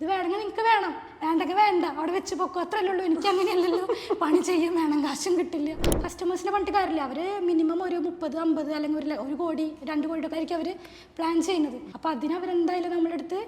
ഇത് വേണമെങ്കിൽ നിങ്ങൾക്ക് വേണം, വേണ്ടെങ്കിൽ വേണ്ട, അവിടെ വെച്ച് പൊക്കോ, അത്രയല്ലേ ഉള്ളൂ. എനിക്ക് അങ്ങനെയല്ലല്ലോ, പണി ചെയ്യാൻ വേണം, കാശും കിട്ടില്ല. കസ്റ്റമേഴ്സിനെ പറഞ്ഞിട്ട് കാര്യമില്ല. അവർ മിനിമം ഒരു 30-50 അല്ലെങ്കിൽ 1 കോടി 2 കോടി ഒക്കെ ആയിരിക്കും അവർ പ്ലാൻ ചെയ്യുന്നത്. അപ്പോൾ അതിനവരെന്തായാലും നമ്മുടെ അടുത്ത്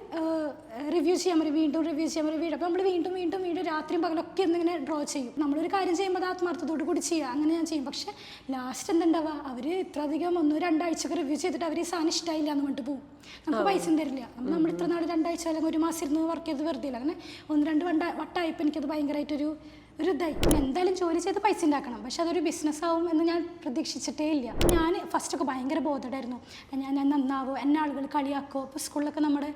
റിവ്യൂ ചെയ്യാൻ പറയും, വീണ്ടും റിവ്യൂ ചെയ്യാൻ പറയും. അപ്പോൾ നമ്മൾ വീണ്ടും വീണ്ടും വീണ്ടും രാത്രിയും പകലൊക്കെ എന്തിങ്ങനെ ഡ്രോ ചെയ്യും. നമ്മളൊരു കാര്യം ചെയ്യുമ്പോൾ അത് ആത്മാർത്ഥത്തോട് കൂടി ചെയ്യുക, അങ്ങനെ ഞാൻ ചെയ്യും. പക്ഷേ ലാസ്റ്റ് എന്തുണ്ടാവുക, അവർ ഇത്ര അധികം 1-2 ആഴ്ചയൊക്കെ റിവ്യൂ ചെയ്തിട്ട് അവർ ഈ സാധനം ഇഷ്ടമായില്ല എന്ന് പറഞ്ഞിട്ട് പോകും. നമുക്ക് പൈസ തരില്ല. നമ്മൾ ഇത്ര നാൾ 2 ആഴ്ച അല്ലെങ്കിൽ 1 മാസം ഇരുന്ന് വർക്ക് ചെയ്ത് വെറുതെ ഇല്ല. അങ്ങനെ 1-2 വട്ടമായപ്പോൾ എനിക്കത് ഭയങ്കരമായിട്ടൊരു ഇതായി. എന്തായാലും ജോലി ചെയ്ത് പൈസ ഉണ്ടാക്കണം, പക്ഷെ അതൊരു ബിസിനസ് ആവും എന്ന് ഞാൻ പ്രതീക്ഷിച്ചിട്ടേ ഇല്ല. ഞാൻ ഫസ്റ്റൊക്കെ ഭയങ്കര ബോധമായിരുന്നു, ഞാൻ നന്നാവോ, എന്നെ ആളുകൾ കളിയാക്കോ. ഇപ്പോൾ സ്കൂളിലൊക്കെ നമ്മുടെ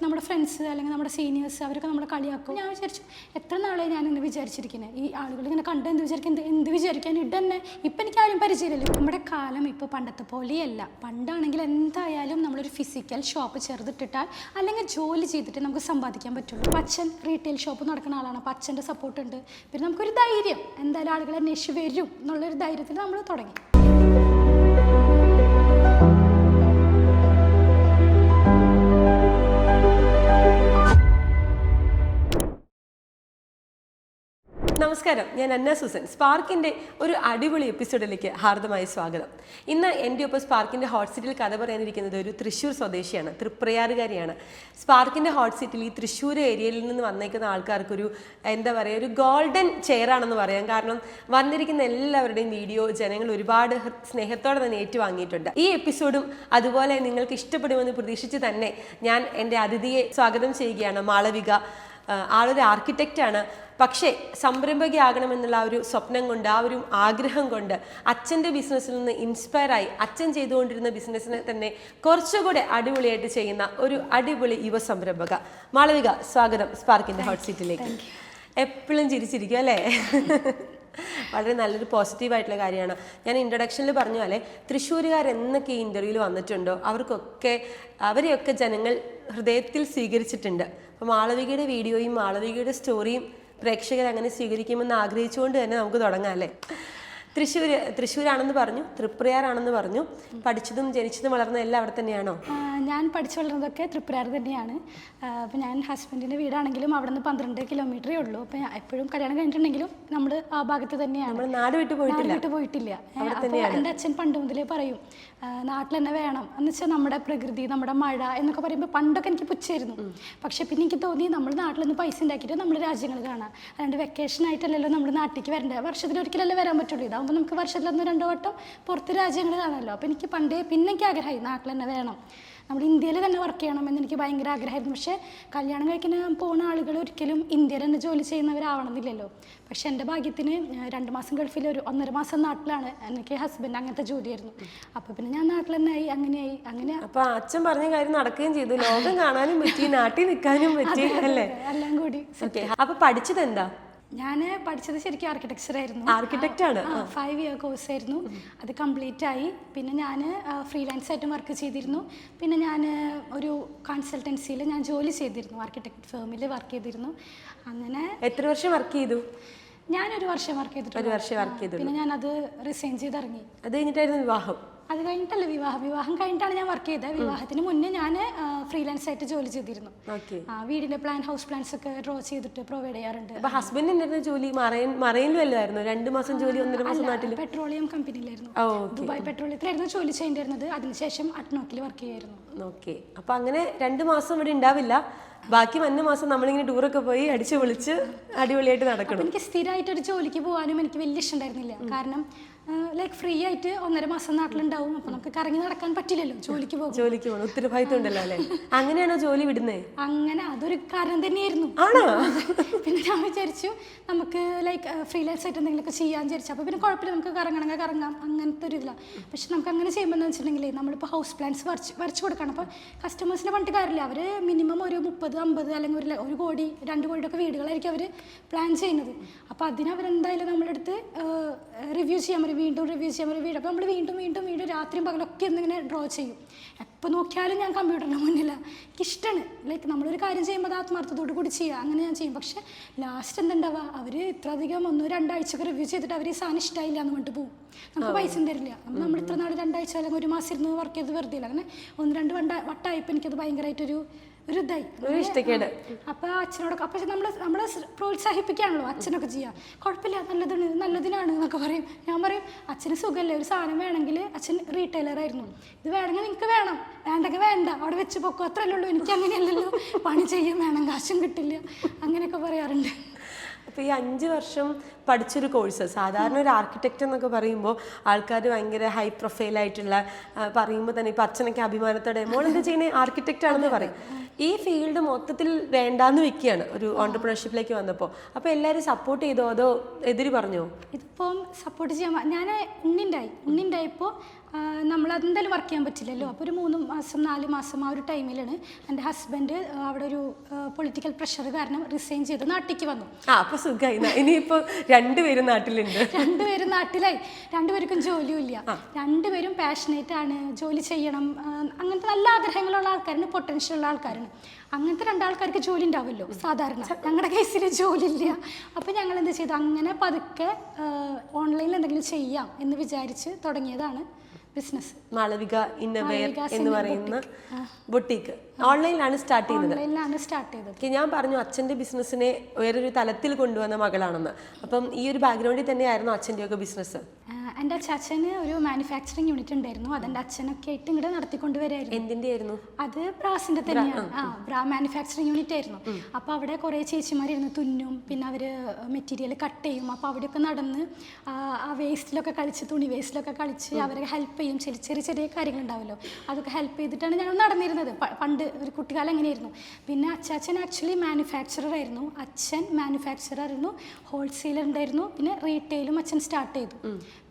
നമ്മുടെ ഫ്രണ്ട്സ് അല്ലെങ്കിൽ നമ്മുടെ സീനിയേഴ്സ് അവരൊക്കെ നമ്മളെ കളിയാക്കും. ഞാൻ വിചാരിച്ചു എത്ര നാളെ ഞാൻ ഇന്ന് വിചാരിച്ചിരിക്കുന്നത്, ഈ ആളുകൾ ഇങ്ങനെ കണ്ട് എന്ത് വിചാരിക്കാൻ ഇടന്നെ. ഇപ്പം എനിക്ക് ആരും പരിചയമില്ലല്ലോ. നമ്മുടെ കാലം ഇപ്പോൾ പണ്ടത്തെ പോലെയല്ല. പണ്ടാണെങ്കിൽ എന്തായാലും നമ്മളൊരു ഫിസിക്കൽ ഷോപ്പ് ചെറുതിട്ടിട്ടാൽ അല്ലെങ്കിൽ ജോലി ചെയ്തിട്ട് നമുക്ക് സമ്പാദിക്കാൻ പറ്റുള്ളൂ. അച്ഛൻ റീറ്റെയിൽ ഷോപ്പ് നടക്കുന്ന ആളാണ്, അപ്പം അച്ഛൻ്റെ സപ്പോർട്ട് ഉണ്ട്. പിന്നെ നമുക്കൊരു ധൈര്യം, എന്തായാലും ആളുകൾ അന്വേഷിച്ച് വരും എന്നുള്ളൊരു ധൈര്യത്തിൽ നമ്മൾ തുടങ്ങി. നമസ്കാരം, ഞാൻ അന്ന സുസൻ. സ്പാർക്കിൻ്റെ ഒരു അടിപൊളി എപ്പിസോഡിലേക്ക് ഹാർദമായ സ്വാഗതം. ഇന്ന് എൻ്റെ ഒപ്പം സ്പാർക്കിൻ്റെ ഹോട്ട് സീറ്റിൽ കഥ പറയാനിരിക്കുന്നത് ഒരു തൃശ്ശൂർ സ്വദേശിയാണ്, തൃപ്രയാറുകാരിയാണ്. സ്പാർക്കിൻ്റെ ഹോട്ട് സീറ്റിൽ ഈ തൃശ്ശൂർ ഏരിയയിൽ നിന്ന് വന്നേക്കുന്ന ആൾക്കാർക്കൊരു എന്താ പറയുക, ഒരു ഗോൾഡൻ ചെയറാണെന്ന് പറയാം. കാരണം വന്നിരിക്കുന്ന എല്ലാവരുടെയും വീഡിയോ ജനങ്ങൾ ഒരുപാട് സ്നേഹത്തോടെ തന്നെ ഏറ്റുവാങ്ങിയിട്ടുണ്ട്. ഈ എപ്പിസോഡും അതുപോലെ നിങ്ങൾക്ക് ഇഷ്ടപ്പെടുമെന്ന് പ്രതീക്ഷിച്ച് തന്നെ ഞാൻ എൻ്റെ അതിഥിയെ സ്വാഗതം ചെയ്യുകയാണ്. മാളവിക. ആളൊരു ആർക്കിടെക്റ്റാണ്. പക്ഷേ സംരംഭകയാകണമെന്നുള്ള ആ ഒരു സ്വപ്നം കൊണ്ട്, ആ ഒരു ആഗ്രഹം കൊണ്ട് അച്ഛൻ്റെ ബിസിനസ്സിൽ നിന്ന് ഇൻസ്പയറായി അച്ഛൻ ചെയ്തുകൊണ്ടിരുന്ന ബിസിനസ്സിനെ തന്നെ കുറച്ചുകൂടെ അടിപൊളിയായിട്ട് ചെയ്യുന്ന ഒരു അടിപൊളി യുവ സംരംഭക. മാളവിക, സ്വാഗതം സ്പാർക്കിൻ്റെ ഹോട്ട് സീറ്റിലേക്ക്. എപ്പോഴും ചിരിച്ചിരിക്കും അല്ലേ? വളരെ നല്ലൊരു പോസിറ്റീവായിട്ടുള്ള കാര്യമാണ്. ഞാൻ ഇൻട്രൊഡക്ഷനിൽ പറഞ്ഞ പോലെ തൃശ്ശൂരുകാരെന്നൊക്കെ ഈ ഇൻ്റർവ്യൂവിൽ വന്നിട്ടുണ്ടോ അവരെയൊക്കെ ജനങ്ങൾ ഹൃദയത്തിൽ സ്വീകരിച്ചിട്ടുണ്ട്. അപ്പോൾ മാളവികയുടെ വീഡിയോയും മാളവികയുടെ സ്റ്റോറിയും പ്രേക്ഷകർ അങ്ങനെ സ്വീകരിക്കുമെന്ന് ആഗ്രഹിച്ചുകൊണ്ട് തന്നെ നമുക്ക് തുടങ്ങാം അല്ലേ? തൃശ്ശൂരാണെന്ന് പറഞ്ഞു, തൃപ്രയാറാണെന്ന് പറഞ്ഞു. പഠിച്ചതും ജനിച്ചതും വളർന്നതും എല്ലാം അവിടെ തന്നെയാണോ? ഞാൻ പഠിച്ചു വളർന്നതൊക്കെ തൃപ്രയാർ തന്നെയാണ്. അപ്പോൾ ഞാൻ ഹസ്ബൻഡിൻ്റെ വീടാണെങ്കിലും അവിടെ നിന്ന് 12 കിലോമീറ്ററേ ഉള്ളൂ. അപ്പോൾ എപ്പോഴും കല്യാണം കഴിഞ്ഞിട്ടുണ്ടെങ്കിലും നമ്മൾ ആ ഭാഗത്ത് തന്നെയാണ്. നമ്മൾ നാട് വിട്ട് പോയിട്ടില്ല. അപ്പോൾ എൻ്റെ അച്ഛൻ പണ്ട് മുതലേ പറയും, നാട്ടിൽ തന്നെ വേണം എന്ന് വെച്ചാൽ നമ്മുടെ പ്രകൃതി, നമ്മുടെ മഴ എന്നൊക്കെ പറയുമ്പോൾ പണ്ടൊക്കെ എനിക്ക് പുച്ഛായിരുന്നു. പക്ഷെ പിന്നെ എനിക്ക് തോന്നി നമ്മൾ നാട്ടിൽ നിന്ന് പൈസ ഉണ്ടാക്കിയിട്ട് നമ്മൾ രാജ്യങ്ങൾ കാണാം. അല്ലാണ്ട് വെക്കേഷനായിട്ടല്ലല്ലോ നമ്മൾ നാട്ടിലേക്ക് വരേണ്ടത്, വർഷത്തിലൊരിക്കലല്ലേ വരാൻ പറ്റുള്ളൂ. ഇതാകുമ്പോൾ നമുക്ക് വർഷത്തിൽ 1-2 വട്ടം പുറത്ത് രാജ്യങ്ങൾ കാണാമല്ലോ. അപ്പോൾ എനിക്ക് പണ്ടേ പിന്നെ എനിക്ക് ആഗ്രഹമായി നാട്ടിൽ തന്നെ വേണം, നമ്മൾ ഇന്ത്യയിൽ തന്നെ വർക്ക് ചെയ്യണമെന്ന് എനിക്ക് ഭയങ്കര ആഗ്രഹമായിരുന്നു. പക്ഷേ കല്യാണം കഴിക്കാൻ പോകുന്ന ആളുകൾ ഒരിക്കലും ഇന്ത്യയിൽ തന്നെ ജോലി ചെയ്യുന്നവരാവണമെന്നില്ലല്ലോ. പക്ഷേ എൻ്റെ ഭാഗ്യത്തിന് 2 മാസം ഗൾഫിൽ, 1.5 മാസം നാട്ടിലാണ്. എനിക്ക് ഹസ്ബൻഡ് അങ്ങനത്തെ ജോലിയായിരുന്നു. അപ്പോൾ പിന്നെ ഞാൻ നാട്ടിൽ തന്നെ ആയി. അങ്ങനെ അപ്പോൾ അച്ഛൻ പറഞ്ഞ കാര്യം നടക്കുകയും ചെയ്തു. ലോകം കാണാനും പറ്റി, നാട്ടിൽ നിൽക്കാനും പറ്റി അല്ലേ? എല്ലാം കൂടി. അപ്പോൾ പഠിച്ചത് എന്താ? ഞാൻ പഠിച്ചത് ശരിക്കും ആർക്കിടെക്ചർ ആയിരുന്നു. ആർക്കിടെക്റ്റാണ്. 5 ഇയർ കോഴ്സ് ആയിരുന്നു. അത് കംപ്ലീറ്റ് ആയി. പിന്നെ ഞാൻ ഫ്രീലാൻസ് ആയിട്ട് വർക്ക് ചെയ്തിരുന്നു. പിന്നെ ഞാൻ ഒരു കൺസൾട്ടൻസിയിൽ ഞാൻ ജോലി ചെയ്തിരുന്നു, ആർക്കിടെക്ട് ഫേമിൽ വർക്ക് ചെയ്തിരുന്നു. അങ്ങനെ. എത്ര വർഷം വർക്ക് ചെയ്തു? ഞാനൊരു വർഷം വർക്ക് ചെയ്തിട്ടുണ്ട്. പിന്നെ ഞാനത് റിസൈൻ ചെയ്തിറങ്ങി. അത് കഴിഞ്ഞിട്ടായിരുന്നു വിവാഹം? അത് കഴിഞ്ഞിട്ടല്ല വിവാഹം കഴിഞ്ഞിട്ടാണ് ഞാൻ വർക്ക് ചെയ്തത്. വിവാഹത്തിന് മുന്നേ ഞാൻ ഫ്രീലാൻസ് ആയിട്ട് ജോലി ചെയ്തിരുന്നു. വീടിന്റെ ഹൗസ് പ്ലാൻസ് ഒക്കെ ഡ്രോ ചെയ്തിട്ട് പ്രൊവൈഡ് ചെയ്യാറുണ്ട്. അപ്പൊ ഹസ്ബൻഡിന്റെ ജോലി മറൈനിലായിരുന്നു? 2 മാസം ജോലി, 1.5 മാസം നാട്ടിൽ പെട്രോളിയം കമ്പനിയിലായിരുന്നു, ദുബായ് പെട്രോളിയത്തിലായിരുന്നു ജോലി ചെയ്യേണ്ടിരുന്നത്. അതിനുശേഷം അഡ്നോക്കിൽ വർക്ക് ചെയ്യായിരുന്നു. ഓക്കെ. അപ്പൊ അങ്ങനെ 2 മാസം ഇവിടെ ഉണ്ടാവില്ല, ബാക്കി 1 മാസം നമ്മളിങ്ങനെ ടൂറൊക്കെ പോയി അടിച്ചു പൊളിച്ച് അടിപൊളിയായിട്ട് നടക്കണം. എനിക്ക് സ്ഥിരമായിട്ടൊരു ജോലിക്ക് പോകാനും എനിക്ക് വലിയ ഇഷ്ടം ഉണ്ടായിരുന്നില്ല. കാരണം ഫ്രീ ആയിട്ട് 1.5 മാസം നാട്ടിലുണ്ടാവും. അപ്പൊ നമുക്ക് കറങ്ങി നടക്കാൻ പറ്റില്ലല്ലോ, ജോലിക്ക് പോകണം. ഉത്തരവാദിത്വം ഉണ്ടല്ലോ അല്ലേ? അങ്ങനെയാണോ ജോലി വിടുന്നത്? അങ്ങനെ അതൊരു കാരണം തന്നെയായിരുന്നു. പിന്നെ ഞാൻ വിചാരിച്ചു നമുക്ക് ഫ്രീലാൻസ് ആയിട്ട് എന്തെങ്കിലുമൊക്കെ ചെയ്യാൻ വിചാരിച്ചു. അപ്പോൾ പിന്നെ കുഴപ്പമില്ല, നമുക്ക് കറങ്ങണമെങ്കിൽ കറങ്ങാം, അങ്ങനത്തെ ഒരു ഇതിലാണ്. പക്ഷെ നമുക്ക് അങ്ങനെ ചെയ്യുമ്പോൾ എന്ന് വെച്ചിട്ടുണ്ടെങ്കിൽ നമ്മളിപ്പോൾ ഹൗസ് പ്ലാൻസ് വരച്ച് കൊടുക്കണം. അപ്പോൾ കസ്റ്റമേഴ്സിനെ പറഞ്ഞിട്ട് കാര്യമില്ല. അവർ മിനിമം ഒരു 30-50 അല്ലെങ്കിൽ 1 കോടി 2 കോടിയൊക്കെ വീടുകളായിരിക്കും അവർ പ്ലാൻ ചെയ്യുന്നത്. അപ്പോൾ അതിനവരെന്തായാലും നമ്മുടെ അടുത്ത് റിവ്യൂ ചെയ്യാൻ പറയും, വീണ്ടും റിവ്യൂ ചെയ്യാൻ പറയും വീട്. അപ്പോൾ നമ്മൾ വീണ്ടും വീണ്ടും വീണ്ടും രാത്രിയും പകലൊക്കെ എന്തിങ്ങനെ ഡ്രോ ചെയ്യും. എപ്പോൾ നോക്കിയാലും ഞാൻ കമ്പ്യൂട്ടറിൻ്റെ മുന്നിലാണ്. എനിക്കിഷ്ടമാണ് നമ്മളൊരു കാര്യം ചെയ്യുമ്പോൾ അത് ആത്മാർത്ഥത്തോട് കൂടി ചെയ്യുക, അങ്ങനെ ഞാൻ ചെയ്യും. പക്ഷേ ലാസ്റ്റ് എന്തുണ്ടാവുക, അവർ ഇത്ര അധികം 1-2 ആഴ്ചയൊക്കെ റിവ്യൂ ചെയ്തിട്ട് അവർ ഈ സാധനം ഇഷ്ടമായില്ല എന്ന് പറഞ്ഞിട്ട് പോകും. നമുക്ക് പൈസ തരില്ല. നമ്മൾ ഇത്ര നാൾ 2 ആഴ്ച അല്ലെങ്കിൽ 1 മാസം ഇരുന്ന് വർക്ക് ചെയ്ത് വെറുതെ ഇല്ല. അങ്ങനെ 1-2 വട്ടമായപ്പോൾ എനിക്കത് ഭയങ്കരമായിട്ടൊരു ഒരു ഇതായി ഇഷ്ടക്കേട്. അപ്പോൾ അച്ഛനോടൊക്കെ അപ്പോൾ നമ്മളെ പ്രോത്സാഹിപ്പിക്കുകയാണല്ലോ അച്ഛനൊക്കെ ചെയ്യാം. കുഴപ്പമില്ല, നല്ലതിനാണ് എന്നൊക്കെ പറയും. ഞാൻ പറയും അച്ഛന് സുഖമല്ലേ, ഒരു സാധനം വേണമെങ്കിൽ അച്ഛൻ റീറ്റെയിലറായിരുന്നു, ഇത് വേണമെങ്കിൽ നിങ്ങൾക്ക് വേണം, വേണ്ടെങ്കിൽ വേണ്ട, അവിടെ വെച്ച് പൊക്കോ, അത്രയല്ലേ ഉള്ളൂ. എനിക്ക് അങ്ങനെയല്ലല്ലോ, പണി ചെയ്യും വേണം, കാശും കിട്ടില്ല, അങ്ങനെയൊക്കെ പറയാറുണ്ട്. അപ്പോൾ ഈ 5 വർഷം പഠിച്ചൊരു കോഴ്സ്, സാധാരണ ഒരു ആർക്കിടെക്റ്റ് എന്നൊക്കെ പറയുമ്പോൾ ആൾക്കാർ ഭയങ്കര ഹൈ പ്രൊഫൈലായിട്ടുള്ള പറയുമ്പോൾ തന്നെ ഇപ്പോൾ അച്ഛനൊക്കെ അഭിമാനത്തോടെ മോളെന്താ ചെയ്യുന്നത്, ആർക്കിടെക്റ്റ് ആണെന്ന് പറയും. ഈ ഫീൽഡ് മൊത്തത്തിൽ വേണ്ടാന്ന് വെക്കുകയാണ് ഒരു ഓൺടർപ്രണർഷിപ്പിലേക്ക് വന്നപ്പോൾ. അപ്പോൾ എല്ലാവരും സപ്പോർട്ട് ചെയ്തോ അതോ എതിര് പറഞ്ഞോ? ഇതിപ്പം സപ്പോർട്ട് ചെയ്യാൻ ഞാൻ ഉണ്ണിണ്ടായപ്പോൾ നമ്മളതെന്തായാലും വർക്ക് ചെയ്യാൻ പറ്റില്ലല്ലോ. അപ്പോൾ ഒരു 3 മാസം 4 മാസം ആ ഒരു ടൈമിലാണ് എൻ്റെ ഹസ്ബൻഡ് അവിടെ ഒരു പൊളിറ്റിക്കൽ പ്രഷർ കാരണം റിസൈൻ ചെയ്ത് നാട്ടിലേക്ക് വന്നു. അപ്പോൾ സുഖമായി, ഇനിയിപ്പോൾ രണ്ടുപേരും നാട്ടിലുണ്ട്. രണ്ടുപേരും നാട്ടിലായി, രണ്ടുപേർക്കും ജോലിയും ഇല്ല, രണ്ടുപേരും പാഷനേറ്റ് ആണ്, ജോലി ചെയ്യണം, അങ്ങനത്തെ നല്ല ആഗ്രഹങ്ങളുള്ള ആൾക്കാരാണ്, പൊട്ടൻഷ്യൽ ഉള്ള ആൾക്കാരാണ്. അങ്ങനത്തെ 2 ആൾക്കാർക്ക് ജോലി ഉണ്ടാവുമല്ലോ സാധാരണ, ഞങ്ങളുടെ കേസിൽ ജോലി ഇല്ല. അപ്പോൾ ഞങ്ങൾ എന്ത് ചെയ്തു, അങ്ങനെ പതുക്കെ ഓൺലൈനിൽ എന്തെങ്കിലും ചെയ്യാം എന്ന് വിചാരിച്ച് തുടങ്ങിയതാണ് ബിസിനസ്. മാളവിക ഇന്നർവെയർ എന്ന് പറയുന്ന ബൊട്ടീക്ക് ഓൺലൈനിലാണ് സ്റ്റാർട്ട് ചെയ്തത്. ഞാൻ പറഞ്ഞു അച്ഛൻ്റെ ബിസിനസ്സിനെ വേറൊരു തലത്തിൽ കൊണ്ടുവന്ന മകളാണെന്ന്. അപ്പം ഈ ഒരു ബാക്ക്ഗ്രൗണ്ടിൽ തന്നെയായിരുന്നു അച്ഛൻ്റെയൊക്കെ ബിസിനസ്? എൻ്റെ അച്ഛന് ഒരു മാനുഫാക്ചറിങ് യൂണിറ്റ് ഉണ്ടായിരുന്നു, അതെൻ്റെ അച്ഛനൊക്കെ ആയിട്ട് ഇങ്ങോട്ട് നടത്തിക്കൊണ്ടുവരായിരുന്നു. എന്തിൻ്റെ ആയിരുന്നു അത്? ബ്രാസിൻ്റെ തന്നെയാണ്, ബ്രാ മാനുഫാക്ചറിങ് യൂണിറ്റ് ആയിരുന്നു. അപ്പോൾ അവിടെ കുറേ ചേച്ചിമാരിരുന്ന് തുന്നും, പിന്നെ അവർ മെറ്റീരിയൽ കട്ട് ചെയ്യും. അപ്പോൾ അവിടെയൊക്കെ നടന്ന് ആ വേസ്റ്റിലൊക്കെ കളിച്ച്, തുണി വേസ്റ്റിലൊക്കെ കളിച്ച് അവരെ ഹെൽപ്പ് ചെയ്യും. ചെറിയ ചെറിയ കാര്യങ്ങളുണ്ടാവുമല്ലോ, അതൊക്കെ ഹെൽപ്പ് ചെയ്തിട്ടാണ് ഞങ്ങൾ നടന്നിരുന്നത് പണ്ട് ഒരു കുട്ടിക്കാലം എങ്ങനെയായിരുന്നു. പിന്നെ അച്ഛൻ ആക്ച്വലി മാനുഫാക്ചറർ ആയിരുന്നു, അച്ഛൻ മാനുഫാക്ചറർ ആയിരുന്നു, ഹോൾസെയിലർ ഉണ്ടായിരുന്നു, പിന്നെ റീറ്റെയിലും അച്ഛൻ സ്റ്റാർട്ട് ചെയ്തു.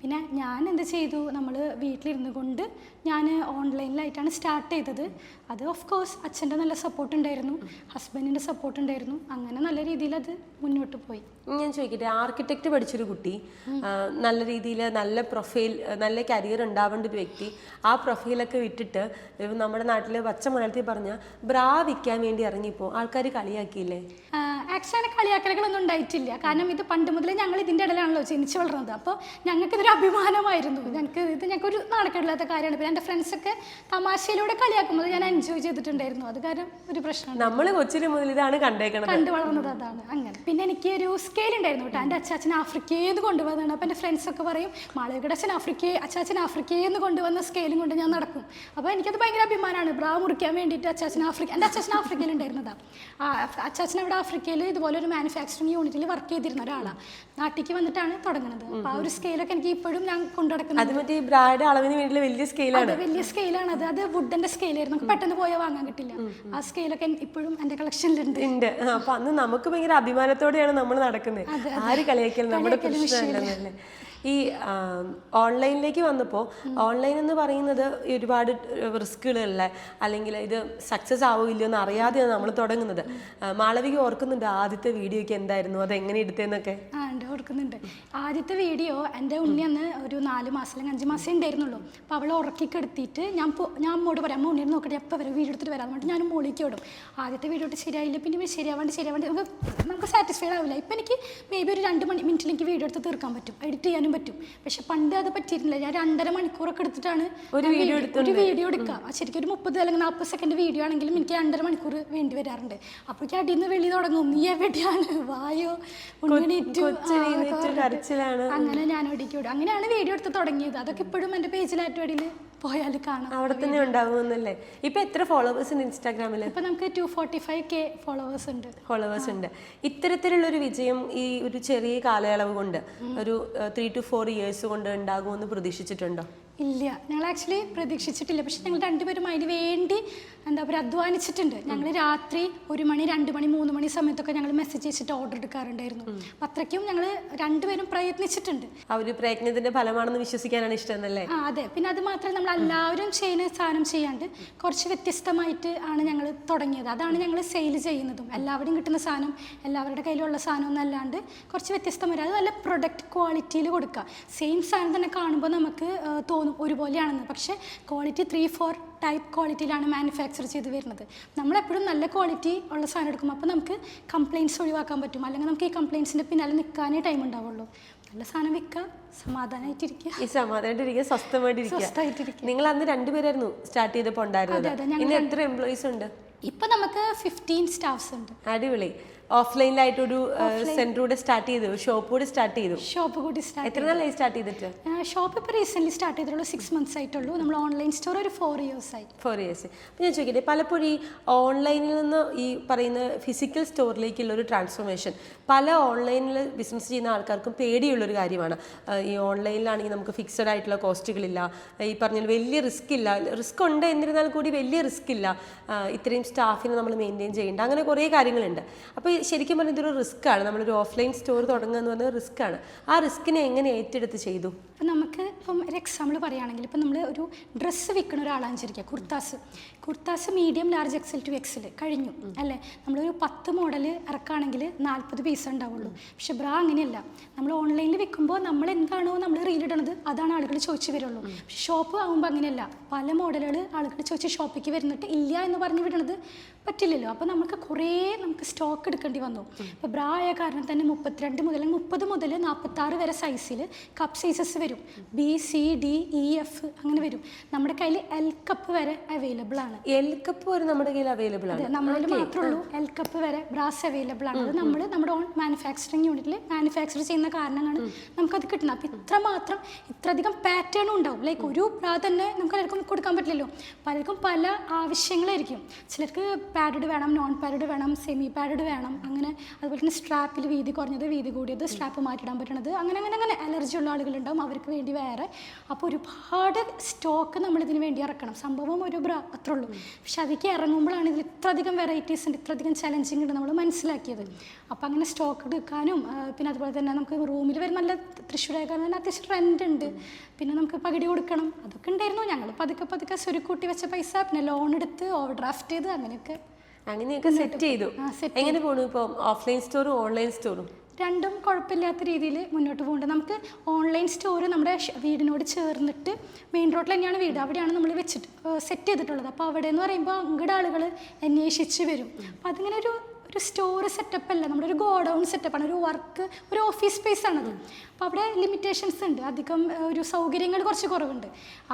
പിന്നെ ഞാൻ എന്ത് ചെയ്തു, നമ്മൾ വീട്ടിലിരുന്നു കൊണ്ട് ഞാൻ ഓൺലൈനിലായിട്ടാണ് സ്റ്റാർട്ട് ചെയ്തത്. അത് ഓഫ് കോഴ്സ് അച്ഛൻ്റെ നല്ല സപ്പോർട്ട് ഉണ്ടായിരുന്നു, ഹസ്ബൻഡിൻ്റെ സപ്പോർട്ട് ഉണ്ടായിരുന്നു, അങ്ങനെ നല്ല രീതിയിൽ അത് മുന്നോട്ട് പോയി. ഞാൻ ചോദിക്കട്ടെ, ആർക്കിടെക്റ്റ് പഠിച്ചൊരു കുട്ടി, നല്ല രീതിയിൽ നല്ല പ്രൊഫൈൽ, നല്ല കരിയർ ഉണ്ടാവേണ്ട ഒരു വ്യക്തി, ആ പ്രൊഫൈലൊക്കെ വിട്ടിട്ട് നമ്മുടെ നാട്ടിൽ പച്ച മലയാളത്തിൽ പറഞ്ഞാൽ ബ്രാ വിൽക്കാൻ വേണ്ടി ഇറങ്ങിയപ്പോൾ ആൾക്കാർ കളിയാക്കിയില്ലേ? ആക്ച്വലി കളിയാക്കലുകളൊന്നും ഉണ്ടായിട്ടില്ല, കാരണം ഇത് പണ്ട് മുതലേ ഞങ്ങൾ ഇതിൻ്റെ ഇടയിലാണല്ലോ ജനിച്ചു വളർന്നത്. അപ്പോൾ ഞങ്ങൾക്കിതൊരു അഭിമാനമായിരുന്നു, ഞങ്ങൾക്കൊരു നാണക്കേടില്ലാത്ത കാര്യമാണ്. പിന്നെ എൻ്റെ ഫ്രണ്ട്സൊക്കെ തമാശയിലൂടെ കളിയാക്കുമ്പോൾ ഞാൻ എൻജോയ് ചെയ്തിട്ടുണ്ടായിരുന്നു, അത് കാരണം ഒരു പ്രശ്നമാണ്. നമ്മൾ കൊച്ചിന് മുതൽ ഇതാണ് കണ്ടു വളർന്നത്, അതാണ് അങ്ങനെ. പിന്നെ എനിക്ക് ഒരു സ്കെയിൽ ഉണ്ടായിരുന്നു കേട്ടോ, എൻ്റെ അച്ഛൻ ആഫ്രിക്കയിൽ നിന്ന് കൊണ്ടുവന്നതാണ്. അപ്പോൾ എൻ്റെ ഫ്രണ്ട്സൊക്കെ പറയും മാളവികയുടെ അച്ഛൻ ആഫ്രിക്കയിൽ നിന്ന് കൊണ്ടുവന്ന സ്കെയിലും കൊണ്ട് ഞാൻ നടക്കും. അപ്പോൾ എനിക്കത് ഭയങ്കര അഭിമാനമാണ്, ബ്രാ മുറിക്കാൻ വേണ്ടിയിട്ട് എൻ്റെ അച്ഛൻ ആഫ്രിക്കയിൽ ഉണ്ടായിരുന്നതാണ്. അച്ഛൻ അവിടെ ആഫ്രിക്കയിൽ ഇതുപോലെ ഒരു മാനുഫാക്ചറിങ് യൂണിറ്റിൽ വർക്ക് ചെയ്തിരുന്ന ഒരാളാണ്, നാട്ടിലേക്ക് വന്നിട്ടാണ് തുടങ്ങുന്നത്. അപ്പോൾ ആ ഒരു സ്കെയിലൊക്കെ എനിക്ക് ഇപ്പോഴും ഞാൻ കൊണ്ടുനടക്കുന്നത്. വലിയ സ്കെയിലാണ് അത് വുഡിന്റെ സ്കെയിലായിരുന്നു, നമുക്ക് പെട്ടെന്ന് പോയാൽ വാങ്ങാൻ കിട്ടില്ല. ആ സ്കെയിലൊക്കെ ഇപ്പോഴും എൻ്റെ കളക്ഷനിലുണ്ട്. അപ്പൊ അന്ന് നമുക്ക് ഭയങ്കര അഭിമാനത്തോടെയാണ് നമ്മൾ നടക്കുന്നത്, ആര് കളിയാക്കിയാലും നമ്മുടെ പ്രശ്നമല്ലേ. ഈ ഓൺലൈനിലേക്ക് വന്നപ്പോൾ ഓൺലൈൻ എന്ന് പറയുന്നത് ഒരുപാട് റിസ്കുകളുള്ള, അല്ലെങ്കിൽ ഇത് സക്സസ് ആവില്ലോ എന്ന് അറിയാതെയാണ് നമ്മൾ തുടങ്ങുന്നത്. മാളവിക ഓർക്കുന്നുണ്ട് ആദ്യത്തെ വീഡിയോയ്ക്ക് എന്തായിരുന്നു, അത് എങ്ങനെ എടുത്തതെന്നൊക്കെ? ഓർക്കുന്നുണ്ട്. ആദ്യത്തെ വീഡിയോ എൻ്റെ ഉണ്ണി അന്ന് ഒരു 4 മാസം അല്ലെങ്കിൽ 5 മാസം ഉണ്ടായിരുന്നുള്ളൂ. അപ്പോൾ അവളെ ഉറക്കിക്കെടുത്തിട്ട് ഞാൻ അമ്മോട് പറയാം, അമ്മ ഉണ്ണിയെ നോക്കട്ടെ, എപ്പോൾ വരും വീഡിയോ എടുത്തിട്ട് വരാൻ വേണ്ടി ഞാൻ മോളിലേക്ക് വിടും. ആദ്യത്തെ വീഡിയോ ഇട്ട് ശരിയായില്ല, പിന്നെ ശരിയാവാണ്ട് നമുക്ക് സാറ്റിസ്ഫൈഡ് ആവില്ല. ഇപ്പം എനിക്ക് മേ ബി ഒരു 2 മിനിറ്റിൽ എനിക്ക് വീഡിയോ എടുത്ത് തീർക്കാൻ പറ്റും, എഡിറ്റ് ചെയ്യാനും പറ്റും. പക്ഷെ പണ്ട് അത് പറ്റിയിരുന്നില്ല, ഞാൻ 2.5 മണിക്കൂറൊക്കെ എടുത്തിട്ടാണ് ഒരു വീഡിയോ എടുക്കുക. ശരിക്കും ഒരു 30 അല്ലെങ്കിൽ 40 സെക്കൻഡ് വീഡിയോ ആണെങ്കിലും എനിക്ക് 2.5 മണിക്കൂർ വേണ്ടി വരാറുണ്ട്. അപ്പോഴേക്കും അടിയിൽ നിന്ന് വെളി തുടങ്ങും, നീ എവിടെയാണ്, വായോ അങ്ങനെ ഞാൻ ഒടിക്കൂടും. അങ്ങനെയാണ് വീഡിയോ എടുത്ത് തുടങ്ങിയത്. അതൊക്കെ ഇപ്പോഴും എൻ്റെ പേജിലായിട്ട് അടിയിൽ പോയാൽ കാണാം, അവിടെ തന്നെ ഉണ്ടാവുമെന്നല്ലേ. ഇപ്പൊ എത്ര ഫോളോവേഴ്സ് ഉണ്ട് ഇൻസ്റ്റാഗ്രാമിൽ? ഇപ്പൊ നമുക്ക് 245K ഫോളോവേഴ്സ് ഉണ്ട്. ഇത്തരത്തിലുള്ള ഒരു വിജയം ഈ ഒരു ചെറിയ കാലയളവ് കൊണ്ട്, ഒരു 3 to 4 years കൊണ്ട് ഉണ്ടാകുമെന്ന് പ്രതീക്ഷിച്ചിട്ടുണ്ടോ? ഇല്ല, ഞങ്ങൾ ആക്ച്വലി പ്രതീക്ഷിച്ചിട്ടില്ല. പക്ഷെ ഞങ്ങൾ രണ്ടുപേരും അതിന് വേണ്ടി എന്താ പറയുക അധ്വാനിച്ചിട്ടുണ്ട്. ഞങ്ങൾ രാത്രി 1 മണി 2 മണി 3 മണി സമയത്തൊക്കെ ഞങ്ങൾ മെസ്സേജ് ചെയ്തിട്ട് ഓർഡർ എടുക്കാറുണ്ടായിരുന്നു. അപ്പം അത്രയ്ക്കും ഞങ്ങൾ രണ്ടുപേരും പ്രയത്നിച്ചിട്ടുണ്ട്. ആ ഒരു പ്രയത്നത്തിന്റെ ഫലമാണെന്ന് വിശ്വസിക്കാനാണ് ഇഷ്ടം എന്നല്ലേ? അതെ. പിന്നെ അത് മാത്രമല്ല, നമ്മൾ എല്ലാവരും ചെയ്യുന്ന സാധനം ചെയ്യാണ്ട് കുറച്ച് വ്യത്യസ്തമായിട്ട് ആണ് ഞങ്ങൾ തുടങ്ങിയത്. അതാണ് ഞങ്ങൾ സെയിൽ ചെയ്യുന്നതും. എല്ലാവരും കിട്ടുന്ന സാധനം, എല്ലാവരുടെ കയ്യിലുള്ള സാധനം എന്നല്ലാണ്ട് കുറച്ച് വ്യത്യസ്തം വരും. അത് നല്ല പ്രൊഡക്റ്റ് ക്വാളിറ്റിയിൽ കൊടുക്കുക. സെയിം സാധനം തന്നെ കാണുമ്പോൾ നമുക്ക് തോന്നും ഒരുപോലെയാണെന്ന്, പക്ഷേ ക്വാളിറ്റി 3-4 ടൈപ്പ് ക്വാളിറ്റിയിലാണ് മാനുഫാക്ചർ ചെയ്ത് വരുന്നത്. നമ്മളെപ്പോഴും നല്ല ക്വാളിറ്റി ഉള്ള സാധനം എടുക്കും. അപ്പോൾ നമുക്ക് കംപ്ലയിൻറ്റ്സ് ഒഴിവാക്കാൻ പറ്റും. അല്ലെങ്കിൽ നമുക്ക് ഈ കംപ്ലയിൻറ്റ്സിൻ്റെ പിന്നാലെ നിൽക്കാനേ ടൈം ഉണ്ടാവുള്ളൂ. നല്ല സാധനം വിൽക്കുക, സമാധാനമായിട്ടിരിക്കുക, സ്വസ്ഥമായിട്ടിരിക്കുക. നിങ്ങൾ അന്ന് 2 പേരായിരുന്നു സ്റ്റാർട്ട് ചെയ്തപ്പോൾ ഉണ്ടായിരുന്നത്. ഇന്ന് എത്ര എംപ്ലോയീസ് ഉണ്ട്? ഇപ്പം നമുക്ക് 15 സ്റ്റാഫ്സ് ഉണ്ട്. അടിപൊളി. ഓഫ്ലൈനിലായിട്ടൊരു സെന്റർ കൂടെ സ്റ്റാർട്ട് ചെയ്തു, ഷോപ്പ് കൂടെ സ്റ്റാർട്ട് ചെയ്തു. ഷോപ്പ് കൂടി എത്ര നാളായി സ്റ്റാർട്ട് ചെയ്തിട്ട്? ഷോപ്പ് ഇപ്പോൾ റീസെന്റ് സ്റ്റാർട്ട് ചെയ്തിട്ടുള്ളൂ, 6 months ആയിട്ടുള്ളൂ. നമ്മൾ ഓൺലൈൻ സ്റ്റോർ ഒരു 4 years ആയി. 4 years. അപ്പം ഞാൻ ചോദിക്കട്ടെ, പലപ്പോഴും ഈ ഓൺലൈനിൽ നിന്ന് ഈ പറയുന്ന ഫിസിക്കൽ സ്റ്റോറിലേക്കുള്ള ഒരു ട്രാൻസ്ഫോർമേഷൻ പല ഓൺലൈനിൽ ബിസിനസ് ചെയ്യുന്ന ആൾക്കാർക്കും പേടിയുള്ളൊരു കാര്യമാണ്. ഈ ഓൺലൈനിലാണെങ്കിൽ നമുക്ക് ഫിക്സഡ് ആയിട്ടുള്ള കോസ്റ്റുകളില്ല, ഈ പറഞ്ഞ വലിയ റിസ്ക് ഇല്ല, റിസ്ക് ഉണ്ട് എന്നിരുന്നാൽ കൂടി വലിയ റിസ്ക് ഇല്ല, ഇത്രയും സ്റ്റാഫിനെ നമ്മൾ മെയിൻറ്റെയിൻ ചെയ്യേണ്ട, അങ്ങനെ കുറേ കാര്യങ്ങളുണ്ട്. അപ്പോൾ ശരിക്കും പറഞ്ഞാൽ ഇതൊരു റിസ്ക്കാണ്. നമ്മളൊരു ഓഫ്ലൈൻ സ്റ്റോർ തുടങ്ങുക എന്ന് പറഞ്ഞാൽ റിസ്ക്കാണ്. ആ റിസ്കിനെ എങ്ങനെ ഏറ്റെടുത്ത് ചെയ്തു? അപ്പം നമുക്ക് ഇപ്പം ഒരു എക്സാമ്പിൾ പറയുകയാണെങ്കിൽ ഇപ്പം നമ്മൾ ഒരു ഡ്രസ്സ് വിൽക്കുന്ന ഒരാളാണെന്ന് വിചാരിക്കുക, kurtas medium large XL to XL കഴിഞ്ഞു അല്ലേ. നമ്മളൊരു 10 മോഡൽ ഇറക്കുകയാണെങ്കിൽ 40 പീസ് ഉണ്ടാവുള്ളൂ. പക്ഷെ ബ്രാ അങ്ങനെയല്ല. നമ്മൾ ഓൺലൈനിൽ വിൽക്കുമ്പോൾ നമ്മൾ എന്താണോ നമ്മൾ റീലിടണത് അതാണ് ആളുകൾ ചോദിച്ചു വരുള്ളൂ. പക്ഷെ ഷോപ്പ് ആകുമ്പോൾ അങ്ങനെയല്ല. പല മോഡലുകൾ ആളുകൾ ചോദിച്ച് ഷോപ്പിലേക്ക് വരുന്നിട്ട് ഇല്ല എന്ന് പറഞ്ഞ് വിടണത് പറ്റില്ലല്ലോ. അപ്പോൾ നമുക്ക് സ്റ്റോക്ക് എടുക്കേണ്ടി വന്നു. ഇപ്പോൾ ബ്രാ ആയ കാരണം തന്നെ 32 മുതൽ 30 മുതൽ 46 വരെ സൈസിൽ കപ്പ് സൈസസ് വരും. B, C, D, E, F അങ്ങനെ വരും. നമ്മുടെ കയ്യിൽ L കപ്പ് വരെ അവൈലബിൾ ആണ്. L കപ്പ് വരെ നമ്മുടെ കയ്യിൽ അവൈലബിൾ ആണ്. നമ്മളിൽ മാത്രമേ ഉള്ളൂ L കപ്പ് വരെ ബ്രാസ് അവൈലബിൾ ആണ്. അത് നമ്മൾ നമ്മുടെ ഓൺ മാനുഫാക്ചറിങ് യൂണിറ്റിൽ മാനുഫാക്ചർ ചെയ്യുന്ന കാരണമാണ് നമുക്കത് കിട്ടുന്നത്. അപ്പോൾ ഇത്രയധികം പാറ്റേണും ഉണ്ടാവും. ലൈക്ക് ഒരു ബ്രാ തന്നെ നമുക്ക് എല്ലാവർക്കും കൊടുക്കാൻ പറ്റില്ലല്ലോ. പലർക്കും പല ആവശ്യങ്ങളായിരിക്കും. ചിലർക്ക് പാഡഡ് വേണം, നോൺ പാഡഡ് വേണം, സെമി പാഡഡ് വേണം, അങ്ങനെ അതുപോലെ തന്നെ സ്ട്രാപ്പിൽ വീതി കുറഞ്ഞത്, വീതി കൂടിയത്, സ്ട്രാപ്പ് മാറ്റിടാൻ പറ്റണത്, അങ്ങനെ അലർജി ഉള്ള ആളുകളുണ്ടാവും, അവർക്ക് വേണ്ടി വേറെ. അപ്പോൾ ഒരുപാട് സ്റ്റോക്ക് നമ്മളിതിന് വേണ്ടി ഇറക്കണം. സംഭവം ഒരു ബ്രാ അത്രേ ഉള്ളൂ. പക്ഷെ അതിലേക്ക് ഇറങ്ങുമ്പോഴാണ് ഇതിൽ ഇത്രയധികം വെറൈറ്റീസ് ഉണ്ട്, ഇത്രയധികം ചലഞ്ചിങ് ഉണ്ട് നമ്മൾ മനസ്സിലാക്കിയത്. അപ്പോൾ അങ്ങനെ സ്റ്റോക്ക് എടുക്കാനും പിന്നെ അതുപോലെ തന്നെ നമുക്ക് റൂമിൽ വരെ നല്ല തൃശ്ശൂരായ അത്യാവശ്യം റെൻ്റ് ഉണ്ട്, പിന്നെ നമുക്ക് പകുതി കൊടുക്കണം, അതൊക്കെ ഉണ്ടായിരുന്നു. ഞങ്ങൾ പതുക്കെ സ്വരുക്കൂട്ടി വെച്ച പൈസ പിന്നെ ലോൺ എടുത്ത് ഓവർ ഡ്രാഫ്റ്റ് ചെയ്ത് അങ്ങനെയൊക്കെ സെറ്റ് ചെയ്തു. എങ്ങനെ പോണു ഇപ്പോൾ ഓഫ്ലൈൻ സ്റ്റോറും ഓൺലൈൻ സ്റ്റോറും? രണ്ടും കുഴപ്പമില്ലാത്ത രീതിയിൽ മുന്നോട്ട് പോകുന്നുണ്ട്. നമുക്ക് ഓൺലൈൻ സ്റ്റോർ നമ്മുടെ വീടിനോട് ചേർന്നിട്ട് മെയിൻ റോഡിൽ തന്നെയാണ് വീട്, അവിടെയാണ് നമ്മൾ സെറ്റ് ചെയ്തിട്ടുള്ളത്. അപ്പോൾ അവിടെ എന്ന് പറയുമ്പോൾ അങ്ങടെ ആളുകൾ അന്വേഷിച്ച് വരും. അപ്പോൾ അതിങ്ങനെ ഒരു സ്റ്റോർ സെറ്റപ്പ് അല്ല, നമ്മുടെ ഒരു ഗോഡൗൺ സെറ്റപ്പാണ്, ഒരു ഓഫീസ് സ്പേസ് ആണത്. അപ്പോൾ അവിടെ ലിമിറ്റേഷൻസ് ഉണ്ട്, അധികം ഒരു സൗകര്യങ്ങൾ കുറച്ച് കുറവുണ്ട്.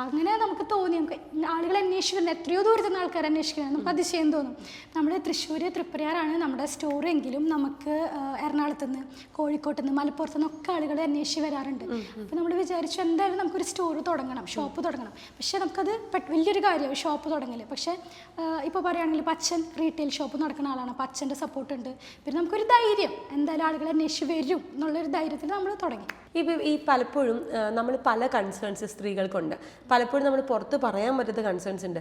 അങ്ങനെ നമുക്ക് തോന്നി, നമുക്ക് ആളുകൾ അന്വേഷിക്കുന്നത് എത്രയോ ദൂരത്തു നിന്ന് ആൾക്കാർ അന്വേഷിക്കുന്നത് നമുക്ക് അതിശയം തോന്നും. നമ്മൾ തൃശ്ശൂർ തൃപ്രയാറാണ് നമ്മുടെ സ്റ്റോർ എങ്കിലും നമുക്ക് എറണാകുളത്ത് നിന്ന്, കോഴിക്കോട്ട് നിന്ന്, മലപ്പുറത്ത് നിന്നൊക്കെ ആളുകൾ അന്വേഷിച്ച് വരാറുണ്ട്. അപ്പോൾ നമ്മൾ വിചാരിച്ചു എന്തായാലും നമുക്കൊരു സ്റ്റോർ തുടങ്ങണം, ഷോപ്പ് തുടങ്ങണം. പക്ഷേ നമുക്കത് വലിയൊരു കാര്യമാണ് ഷോപ്പ് തുടങ്ങൽ. പക്ഷേ ഇപ്പോൾ പറയുകയാണെങ്കിൽ ഇപ്പോൾ അച്ഛൻ റീറ്റെയിൽ ഷോപ്പ് നടക്കുന്ന ആളാണ്, അപ്പോൾ അച്ഛൻ്റെ സപ്പോർട്ട് ഉണ്ട്. പിന്നെ നമുക്കൊരു ധൈര്യം, എന്തായാലും ആളുകൾ അന്വേഷിച്ച് വരും എന്നുള്ളൊരു ധൈര്യത്തിൽ നമ്മൾ തുടങ്ങി. ഈ പലപ്പോഴും നമ്മൾ പല കൺസേൺസ് സ്ത്രീകൾക്കുണ്ട്. പലപ്പോഴും നമ്മൾ പുറത്ത് പറയാൻ പറ്റാത്ത കൺസേൺസ് ഉണ്ട്.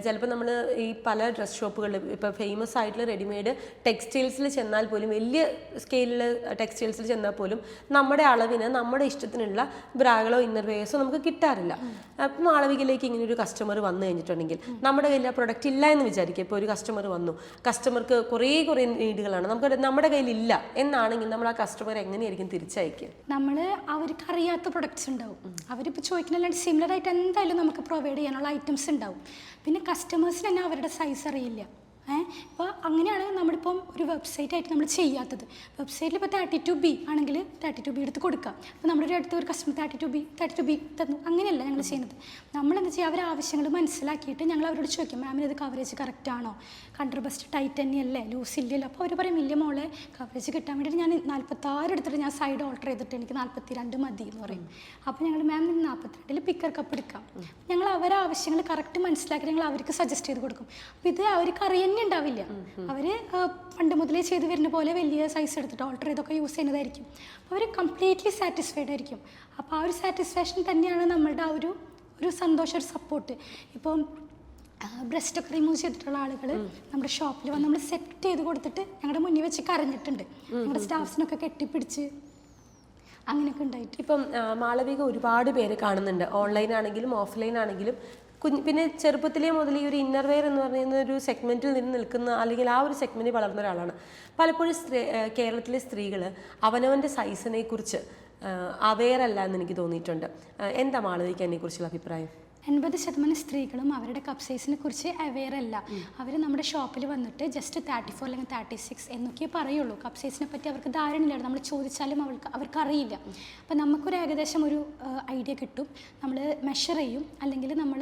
ചിലപ്പോൾ നമ്മൾ ഈ പല ഡ്രസ് ഷോപ്പുകളിൽ ഇപ്പോൾ ഫേമസ് ആയിട്ടുള്ള റെഡിമെയ്ഡ് ടെക്സ്റ്റൈൽസിൽ ചെന്നാൽ പോലും, വലിയ സ്കെയിലിൽ ടെക്സ്റ്റൈൽസിൽ ചെന്നാൽ പോലും നമ്മുടെ അളവിന് നമ്മുടെ ഇഷ്ടത്തിനുള്ള ബ്രാകളോ ഇന്നർവെയേഴ്സോ നമുക്ക് കിട്ടാറില്ല. അപ്പം മാളവികയിലേക്ക് ഇങ്ങനെ ഒരു കസ്റ്റമർ വന്നു കഴിഞ്ഞിട്ടുണ്ടെങ്കിൽ നമ്മുടെ കയ്യിൽ ആ പ്രൊഡക്റ്റ് ഇല്ല എന്ന് വിചാരിക്കുക. ഇപ്പോൾ ഒരു കസ്റ്റമർ വന്നു, കസ്റ്റമർക്ക് കുറേ നീഡുകളാണ്, നമ്മുടെ കയ്യിലില്ല എന്നാണെങ്കിൽ നമ്മൾ ആ കസ്റ്റമർ എങ്ങനെയായിരിക്കും തിരിച്ചയക്കുക? നമ്മൾ അവർക്ക് അറിയാത്ത പ്രൊഡക്ട്സ് ഉണ്ടാവും. അവരിപ്പോൾ ചോദിക്കുന്നല്ലാണ്ട് സിമിലർ ആയിട്ട് എന്തായാലും നമുക്ക് പ്രൊവൈഡ് ചെയ്യാനുള്ള ഐറ്റംസ് ഉണ്ടാവും. പിന്നെ കസ്റ്റമേഴ്സിന് തന്നെ അവരുടെ സൈസ് അറിയില്ല. ഇപ്പോൾ അങ്ങനെയാണ് നമ്മളിപ്പം ഒരു വെബ്സൈറ്റ് ആയിട്ട് നമ്മൾ ചെയ്യാത്തത്. വെബ്സൈറ്റിൽ ഇപ്പോൾ 32B ആണെങ്കിൽ 32B എടുത്ത് കൊടുക്കാം. അപ്പോൾ നമ്മുടെ അടുത്ത് ഒരു കസ്റ്റമർ 32B തന്നു, അങ്ങനെയല്ല ഞങ്ങൾ ചെയ്യുന്നത്. നമ്മളെന്താ ചെയ്യുക, അവരുടെ ആവശ്യങ്ങൾ മനസ്സിലാക്കിയിട്ട് ഞങ്ങൾ അവരോട് ചോദിക്കും, മാമിന് ഇത് കവറേജ് കറക്റ്റ് ആണോ, കണ്ടർ ബെസ്റ്റ് ടൈറ്റ് തന്നെയല്ലേ, ലൂസ് ഇല്ലല്ലോ. അപ്പോൾ അവർ പറയും ഇല്ല മോളെ, കവറേജ് കിട്ടാൻ വേണ്ടിയിട്ട് ഞാൻ 46 എടുത്തിട്ട് ഞാൻ സൈഡ് ഓൾട്ടർ ചെയ്തിട്ട് എനിക്ക് 42 മതി എന്ന് പറയും. അപ്പോൾ ഞങ്ങൾ മാം 42 പിക്കർ കപ്പ് എടുക്കാം. ഞങ്ങൾ അവരുടെ ആവശ്യങ്ങൾ കറക്റ്റ് മനസ്സിലാക്കി ഞങ്ങൾ അവർക്ക് സജസ്റ്റ് ചെയ്ത് കൊടുക്കും. അപ്പോൾ ഇത് അവർക്ക് അറിയാൻ ഉണ്ടാവില്ല. അവര് പണ്ട് മുതലേ ചെയ്ത് വരുന്ന പോലെ വലിയ സൈസ് എടുത്തിട്ട് ഓൾട്ടർ ചെയ്തൊക്കെ യൂസ് ചെയ്യുന്നതായിരിക്കും. അവർ കംപ്ലീറ്റ്ലി സാറ്റിസ്ഫൈഡ് ആയിരിക്കും. അപ്പോൾ ആ ഒരു സാറ്റിസ്ഫാക്ഷൻ തന്നെയാണ് നമ്മളുടെ ആ ഒരു സന്തോഷം, ഒരു സപ്പോർട്ട്. ഇപ്പം ബ്രസ്റ്റൊക്കെ റിമൂവ് ചെയ്തിട്ടുള്ള ആളുകൾ നമ്മുടെ ഷോപ്പിൽ വന്ന് നമ്മൾ സെറ്റ് ചെയ്ത് കൊടുത്തിട്ട് ഞങ്ങളുടെ മുന്നിൽ വെച്ച് കരഞ്ഞിട്ടുണ്ട്. ഞങ്ങളുടെ സ്റ്റാഫ്സിനൊക്കെ കെട്ടിപ്പിടിച്ച് അങ്ങനെയൊക്കെ ഉണ്ടായിട്ട്. ഇപ്പം മാളവിക ഒരുപാട് പേര് കാണുന്നുണ്ട്, ഓൺലൈൻ ആണെങ്കിലും ഓഫ്ലൈൻ ആണെങ്കിലും. പിന്നെ ചെറുപ്പത്തിലേ മുതൽ ഈ ഒരു ഇന്നർവെയർ എന്ന് പറയുന്ന ഒരു സെഗ്മെൻറ്റിൽ നിന്ന് നിൽക്കുന്ന, അല്ലെങ്കിൽ ആ ഒരു സെഗ്മെൻറ്റിൽ വളർന്ന ഒരാളാണ്. പലപ്പോഴും കേരളത്തിലെ സ്ത്രീകൾ അവനവൻ്റെ സൈസിനെ കുറിച്ച് അവെയർ അല്ല എന്ന് എനിക്ക് തോന്നിയിട്ടുണ്ട്. എന്താ മാളവിക അതിനെക്കുറിച്ചുള്ള അഭിപ്രായം? 80% സ്ത്രീകളും അവരുടെ കപ്പ് സൈസിനെ കുറിച്ച് അവെയർ അല്ല. അവർ നമ്മുടെ ഷോപ്പിൽ വന്നിട്ട് ജസ്റ്റ് 34 അല്ലെങ്കിൽ 36 എന്നൊക്കെ പറയുള്ളൂ. കപ്പ് സൈസിനെ പറ്റി അവർക്ക് ധാരണയില്ല. നമ്മൾ ചോദിച്ചാലും അവർക്കറിയില്ല. അപ്പം നമുക്കൊരു ഏകദേശം ഒരു ഐഡിയ കിട്ടും. നമ്മൾ മെഷർ ചെയ്യും, അല്ലെങ്കിൽ നമ്മൾ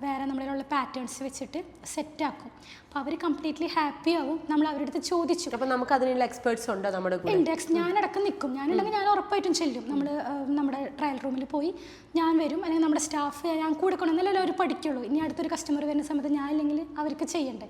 വേറെ നമ്മളിലുള്ള പാറ്റേൺസ് വെച്ചിട്ട് സെറ്റാക്കും. അപ്പോൾ അവർ കംപ്ലീറ്റ്ലി ഹാപ്പി ആവും. നമ്മൾ അവരുടെ അടുത്ത് ചോദിച്ചു. അപ്പോൾ നമുക്ക് അതിനുള്ള എക്സ്പേർട്സ് ഉണ്ടോ നമ്മുടെ കൂടെ? ഇൻഡെക്സ് ഞാനടക്കം നിൽക്കും. ഞാനുണ്ടെങ്കിൽ ഞാൻ ഉറപ്പായിട്ടും ചെല്ലും. നമ്മൾ നമ്മുടെ ട്രയൽ റൂമിൽ പോയി ഞാൻ വരും, അല്ലെങ്കിൽ നമ്മുടെ സ്റ്റാഫ് ഞാൻ കൂടെ കൊണ്ടുവന്നാലേ അവർ പഠിക്കുള്ളൂ. ഇനി അടുത്തൊരു കസ്റ്റമർ വരുന്ന സമയത്ത് ഞാൻ ഇല്ലെങ്കിൽ അവർക്ക് ചെയ്യണ്ടേ.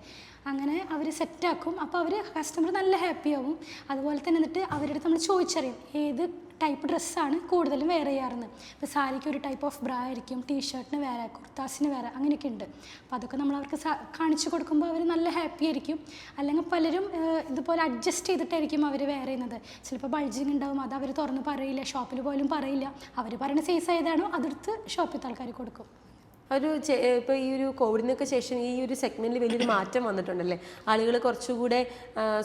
അങ്ങനെ അവർ സെറ്റാക്കും. അപ്പോൾ അവർ കസ്റ്റമർ നല്ല ഹാപ്പി ആവും. അതുപോലെ തന്നെ എന്നിട്ട് അവരുടെ അടുത്ത് നമ്മൾ ചോദിച്ചറിയും ഏത് ടൈപ്പ് ഡ്രസ്സാണ് കൂടുതലും വെയർ ചെയ്യാറുണ്ട്. ഇപ്പോൾ സാരിക്ക് ഒരു ടൈപ്പ് ഓഫ് ബ്രാ ആയിരിക്കും, ടീഷർട്ടിന് വേറെ, കുർത്താസിന് വേറെ, അങ്ങനെയൊക്കെ ഉണ്ട്. അപ്പോൾ അതൊക്കെ നമ്മൾ അവർക്ക് കാണിച്ചു കൊടുക്കുമ്പോൾ അവർ നല്ല ഹാപ്പി ആയിരിക്കും. അല്ലെങ്കിൽ പലരും ഇതുപോലെ അഡ്ജസ്റ്റ് ചെയ്തിട്ടായിരിക്കും അവർ വെയർ ചെയ്യുന്നത്. ചിലപ്പോൾ ബൾജിങ് ഉണ്ടാവും, അത് അവർ തുറന്ന് പറയില്ല, ഷോപ്പിൽ പോലും പറയില്ല. അവർ പറയുന്ന സൈസ് ഏതാണോ അതെടുത്ത് ഷോപ്പിലത്തെ ആൾക്കാർ കൊടുക്കും. ഇപ്പോൾ ഈ ഒരു കോവിഡിനൊക്കെ ശേഷം ഈ ഒരു സെഗ്മെന്റിൽ വലിയൊരു മാറ്റം വന്നിട്ടുണ്ടല്ലേ? ആളുകൾ കുറച്ചുകൂടെ